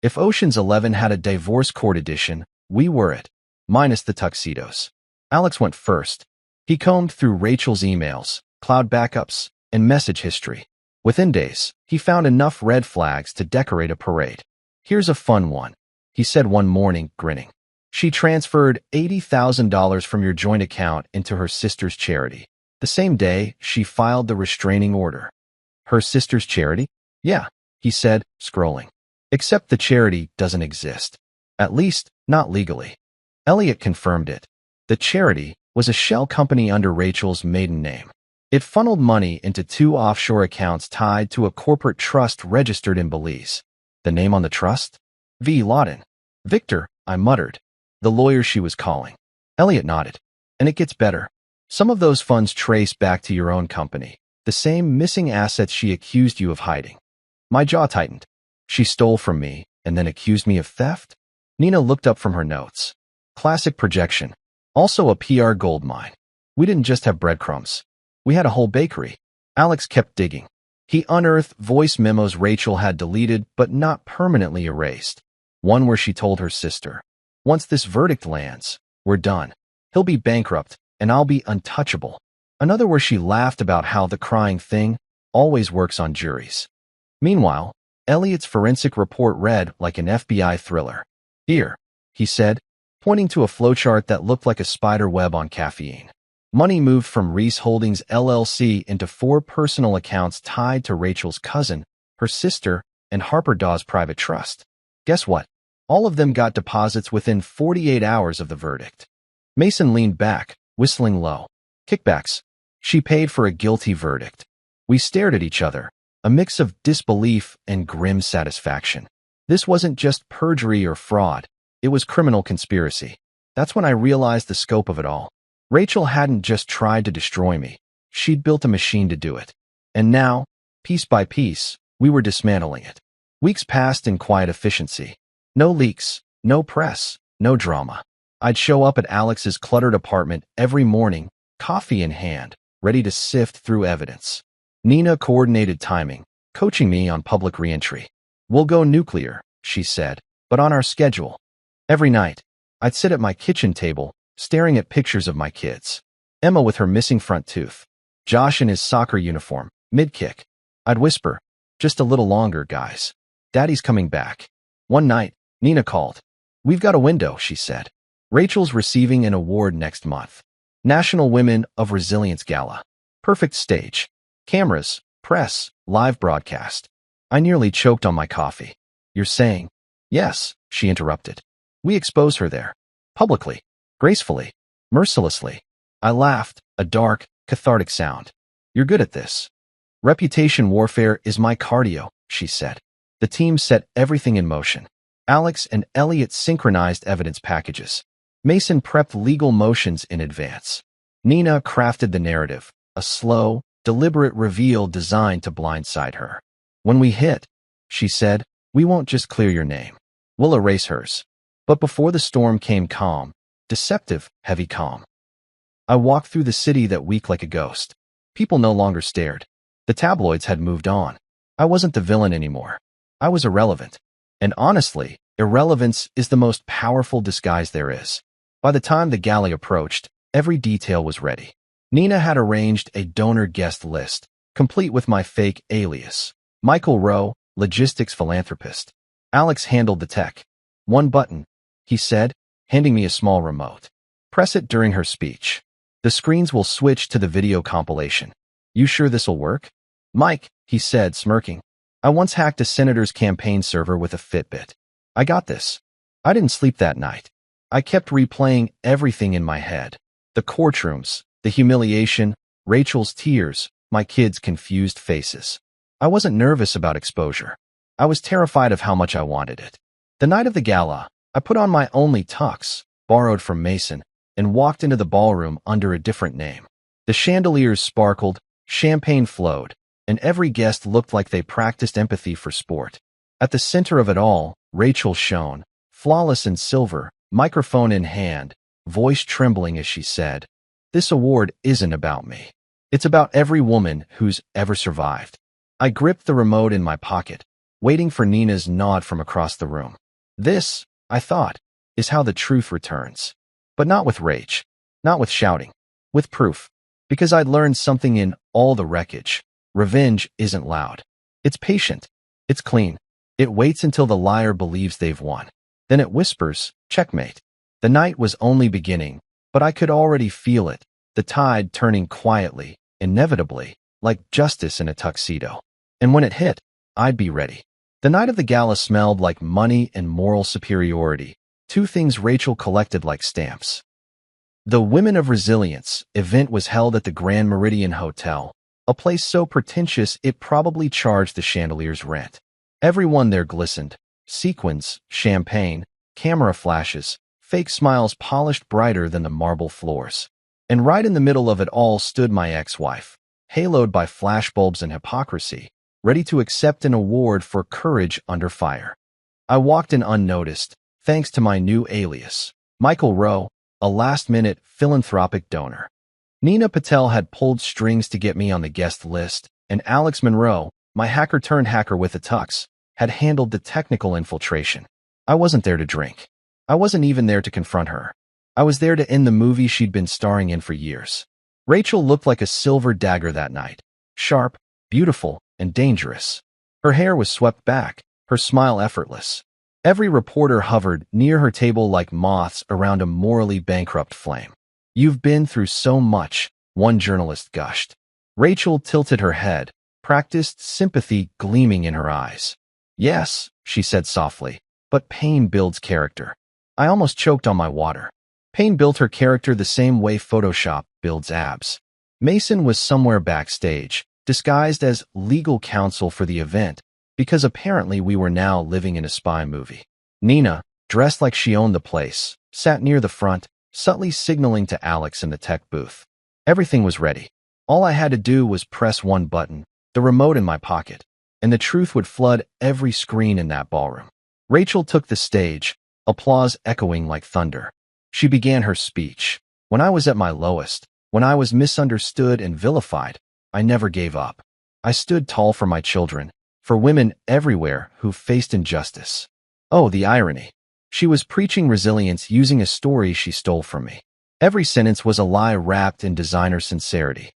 If Ocean's 11 had a divorce court edition, we were it, minus the tuxedos. Alex went first. He combed through Rachel's emails, cloud backups, and message history. Within days, he found enough red flags to decorate a parade. "Here's a fun one," he said one morning, grinning. "She transferred $80,000 from your joint account into her sister's charity. The same day, she filed the restraining order." "Her sister's charity?" "Yeah," he said, scrolling. "Except the charity doesn't exist. At least, not legally." Elliot confirmed it. The charity was a shell company under Rachel's maiden name. It funneled money into 2 offshore accounts tied to a corporate trust registered in Belize. The name on the trust? V. Lawton. "Victor," I muttered. "The lawyer she was calling." Elliot nodded. "And it gets better. Some of those funds trace back to your own company, the same missing assets she accused you of hiding." My jaw tightened. She stole from me and then accused me of theft? Nina looked up from her notes. Classic projection. Also a PR goldmine. We didn't just have breadcrumbs. We had a whole bakery. Alex kept digging. He unearthed voice memos Rachel had deleted but not permanently erased. One where she told her sister, "Once this verdict lands, we're done. He'll be bankrupt, and I'll be untouchable." Another where she laughed about how the crying thing always works on juries. Meanwhile, Elliot's forensic report read like an FBI thriller. "Here," he said, pointing to a flowchart that looked like a spider web on caffeine. Money moved from Reese Holdings LLC into 4 personal accounts tied to Rachel's cousin, her sister, and Harper Dawes' private trust. Guess what? All of them got deposits within 48 hours of the verdict. Mason leaned back, whistling low. "Kickbacks." She paid for a guilty verdict. We stared at each other, a mix of disbelief and grim satisfaction. This wasn't just perjury or fraud. It was criminal conspiracy. That's when I realized the scope of it all. Rachel hadn't just tried to destroy me. She'd built a machine to do it. And now, piece by piece, we were dismantling it. Weeks passed in quiet efficiency. No leaks, no press, No drama. I'd show up at Alex's cluttered apartment every morning, coffee in hand, ready to sift through evidence. Nina coordinated timing, coaching me on public reentry. "We'll go nuclear," she said, "but on our schedule." Every night, I'd sit at my kitchen table, staring at pictures of my kids. Emma with her missing front tooth. Josh in his soccer uniform, mid-kick. I'd whisper, "Just a little longer, guys. Daddy's coming back." One night, Nina called. "We've got a window," she said. "Rachel's receiving an award next month. National Women of Resilience Gala. Perfect stage. Cameras, press, live broadcast." I nearly choked on my coffee. "You're saying?" "Yes," she interrupted. "We expose her there. Publicly. Gracefully. Mercilessly." I laughed, a dark, cathartic sound. "You're good at this." "Reputation warfare is my cardio," she said. The team set everything in motion. Alex and Elliot synchronized evidence packages. Mason prepped legal motions in advance. Nina crafted the narrative, a slow, deliberate reveal designed to blindside her. "When we hit," she said, "we won't just clear your name. We'll erase hers." But before the storm came calm, deceptive, heavy calm. I walked through the city that week like a ghost. People no longer stared. The tabloids had moved on. I wasn't the villain anymore. I was irrelevant. And honestly, irrelevance is the most powerful disguise there is. By the time the gala approached, every detail was ready. Nina had arranged a donor guest list, complete with my fake alias. Michael Rowe, logistics philanthropist. Alex handled the tech. "One button," he said, handing me a small remote. "Press it during her speech. The screens will switch to the video compilation. You sure this'll work?" "Mike," he said, smirking. "I once hacked a senator's campaign server with a Fitbit. I got this." I didn't sleep that night. I kept replaying everything in my head. The courtrooms, the humiliation, Rachel's tears, my kids' confused faces. I wasn't nervous about exposure. I was terrified of how much I wanted it. The night of the gala, I put on my only tux, borrowed from Mason, and walked into the ballroom under a different name. The chandeliers sparkled, champagne flowed, and every guest looked like they practiced empathy for sport. At the center of it all, Rachel shone, flawless in silver, microphone in hand, voice trembling as she said, "This award isn't about me. It's about every woman who's ever survived." I gripped the remote in my pocket, waiting for Nina's nod from across the room. This, I thought, is how the truth returns. But not with rage, not with shouting, with proof. Because I'd learned something in all the wreckage. Revenge isn't loud. It's patient. It's clean. It waits until the liar believes they've won. Then it whispers, "Checkmate." The night was only beginning, but I could already feel it, the tide turning quietly, inevitably, like justice in a tuxedo. And when it hit, I'd be ready. The night of the gala smelled like money and moral superiority, two things Rachel collected like stamps. The Women of Resilience event was held at the Grand Meridian Hotel, a place so pretentious it probably charged the chandelier's rent. Everyone there glistened. Sequins, champagne, camera flashes, fake smiles polished brighter than the marble floors. And right in the middle of it all stood my ex-wife, haloed by flashbulbs and hypocrisy, ready to accept an award for courage under fire. I walked in unnoticed, thanks to my new alias, Michael Rowe, a last-minute philanthropic donor. Nina Patel had pulled strings to get me on the guest list, and Alex Monroe, my hacker-turned-hacker with a tux, had handled the technical infiltration. I wasn't there to drink. I wasn't even there to confront her. I was there to end the movie she'd been starring in for years. Rachel looked like a silver dagger that night, sharp, beautiful, and dangerous. Her hair was swept back, her smile effortless. Every reporter hovered near her table like moths around a morally bankrupt flame. "You've been through so much," one journalist gushed. Rachel tilted her head, practiced sympathy gleaming in her eyes. "Yes," she said softly, "but pain builds character." I almost choked on my water. Pain built her character the same way Photoshop builds abs. Mason was somewhere backstage, disguised as legal counsel for the event, because apparently we were now living in a spy movie. Nina, dressed like she owned the place, sat near the front, subtly signaling to Alex in the tech booth. Everything was ready. All I had to do was press one button, the remote in my pocket, and the truth would flood every screen in that ballroom. Rachel took the stage, applause echoing like thunder. She began her speech. When I was at my lowest, when I was misunderstood and vilified, I never gave up. I stood tall for my children, for women everywhere who faced injustice. Oh, the irony. She was preaching resilience using a story she stole from me. Every sentence was a lie wrapped in designer sincerity.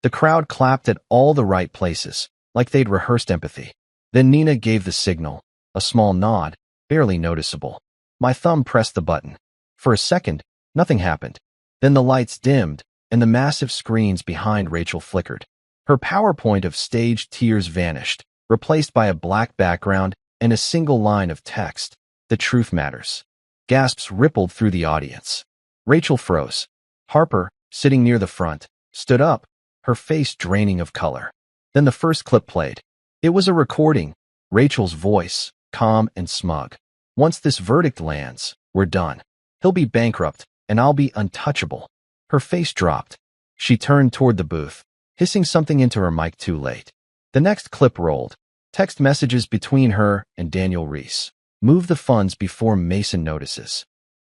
The crowd clapped at all the right places, like they'd rehearsed empathy. Then Nina gave the signal, a small nod, barely noticeable. My thumb pressed the button. For a second, nothing happened. Then the lights dimmed, and the massive screens behind Rachel flickered. Her PowerPoint of staged tears vanished, replaced by a black background and a single line of text. The truth matters. Gasps rippled through the audience. Rachel froze. Harper, sitting near the front, stood up, her face draining of color. Then the first clip played. It was a recording, Rachel's voice, calm and smug. Once this verdict lands, we're done. He'll be bankrupt, and I'll be untouchable. Her face dropped. She turned toward the booth, hissing something into her mic too late. The next clip rolled. Text messages between her and Daniel Reese. Move the funds before Mason notices.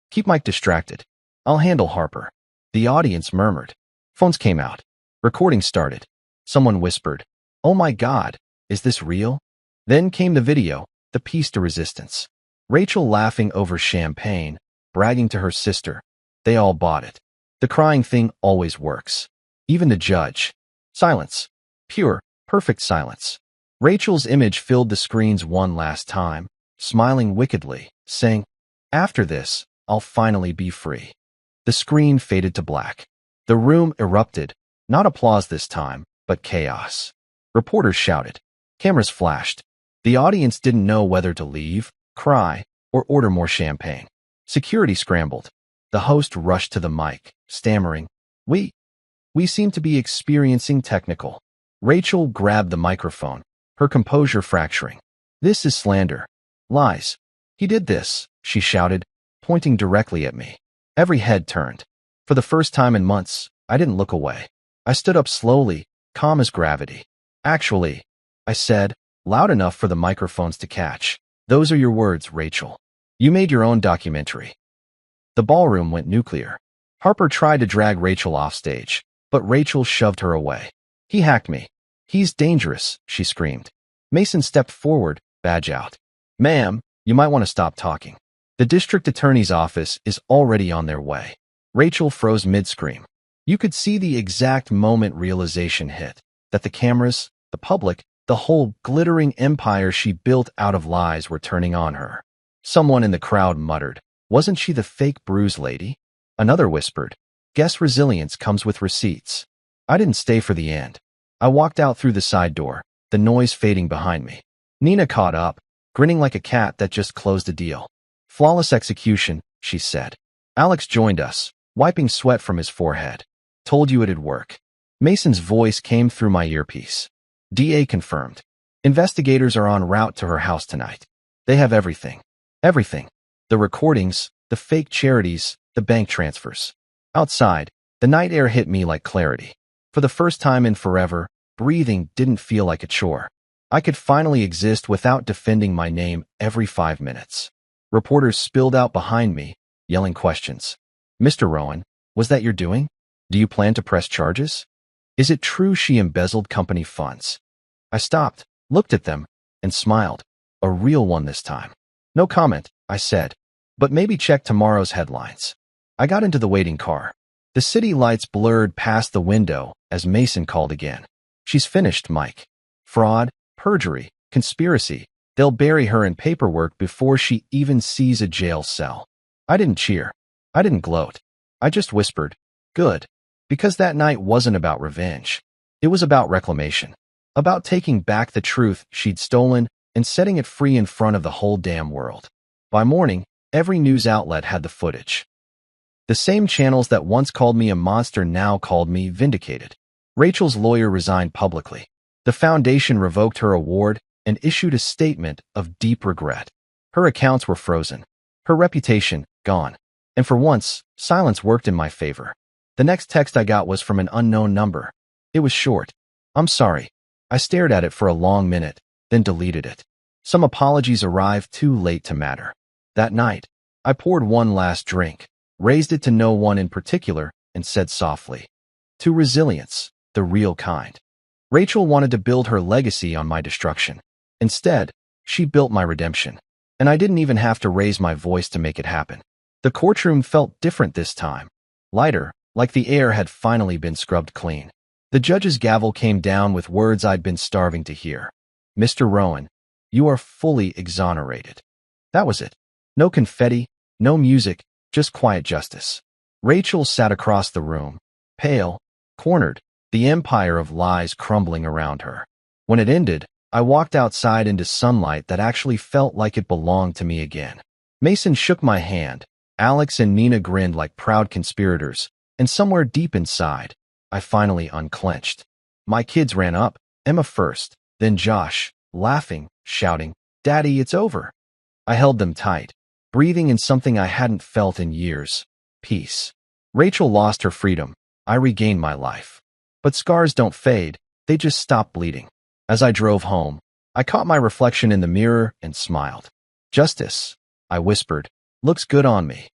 Keep Mike distracted. I'll handle Harper. The audience murmured. Phones came out. Recording started. Someone whispered, "Oh my God, is this real?" Then came the video, the piece de resistance. Rachel laughing over champagne, bragging to her sister. They all bought it. The crying thing always works. Even the judge. Silence. Pure, perfect silence. Rachel's image filled the screens one last time, smiling wickedly, saying, "After this, I'll finally be free." The screen faded to black. The room erupted, not applause this time, but chaos. Reporters shouted. Cameras flashed. The audience didn't know whether to leave, cry, or order more champagne. Security scrambled. The host rushed to the mic, stammering, We seem to be experiencing technical." Rachel grabbed the microphone, her composure fracturing. "This is slander. Lies. He did this," she shouted, pointing directly at me. Every head turned. For the first time in months, I didn't look away. I stood up slowly, calm as gravity. "Actually," I said, loud enough for the microphones to catch, "those are your words, Rachel. You made your own documentary." The ballroom went nuclear. Harper tried to drag Rachel off stage, but Rachel shoved her away. "He hacked me. He's dangerous," she screamed. Mason stepped forward, badge out. "Ma'am, you might want to stop talking. The district attorney's office is already on their way." Rachel froze mid-scream. You could see the exact moment realization hit, that the cameras, the public, the whole glittering empire she built out of lies were turning on her. Someone in the crowd muttered, "Wasn't she the fake bruise lady?" Another whispered, "Guess resilience comes with receipts." I didn't stay for the end. I walked out through the side door, the noise fading behind me. Nina caught up, grinning like a cat that just closed a deal. "Flawless execution," she said. Alex joined us, wiping sweat from his forehead. "Told you it'd work." Mason's voice came through my earpiece. DA confirmed. "Investigators are en route to her house tonight. They have everything. Everything. The recordings, the fake charities, the bank transfers." Outside, the night air hit me like clarity. For the first time in forever, breathing didn't feel like a chore. I could finally exist without defending my name every 5 minutes. Reporters spilled out behind me, yelling questions. "Mr. Rowan, was that your doing? Do you plan to press charges? Is it true she embezzled company funds?" I stopped, looked at them, and smiled. A real one this time. "No comment," I said. "But maybe check tomorrow's headlines." I got into the waiting car. The city lights blurred past the window as Mason called again. "She's finished, Mike. Fraud, perjury, conspiracy. They'll bury her in paperwork before she even sees a jail cell." I didn't cheer. I didn't gloat. I just whispered, "Good." Because that night wasn't about revenge. It was about reclamation. About taking back the truth she'd stolen and setting it free in front of the whole damn world. By morning, every news outlet had the footage. The same channels that once called me a monster now called me vindicated. Rachel's lawyer resigned publicly. The foundation revoked her award and issued a statement of deep regret. Her accounts were frozen. Her reputation, gone. And for once, silence worked in my favor. The next text I got was from an unknown number. It was short. "I'm sorry." I stared at it for a long minute, then deleted it. Some apologies arrived too late to matter. That night, I poured one last drink, raised it to no one in particular, and said softly, "To resilience, the real kind." Rachel wanted to build her legacy on my destruction. Instead, she built my redemption. And I didn't even have to raise my voice to make it happen. The courtroom felt different this time. Lighter, like the air had finally been scrubbed clean. The judge's gavel came down with words I'd been starving to hear. "Mr. Rowan, you are fully exonerated." That was it. No confetti, no music, just quiet justice. Rachel sat across the room, pale, cornered, the empire of lies crumbling around her. When it ended, I walked outside into sunlight that actually felt like it belonged to me again. Mason shook my hand. Alex and Nina grinned like proud conspirators, and somewhere deep inside, I finally unclenched. My kids ran up, Emma first, then Josh, laughing, shouting, "Daddy, it's over." I held them tight, breathing in something I hadn't felt in years: peace. Rachel lost her freedom. I regained my life. But scars don't fade, they just stop bleeding. As I drove home, I caught my reflection in the mirror and smiled. "Justice," I whispered, "looks good on me."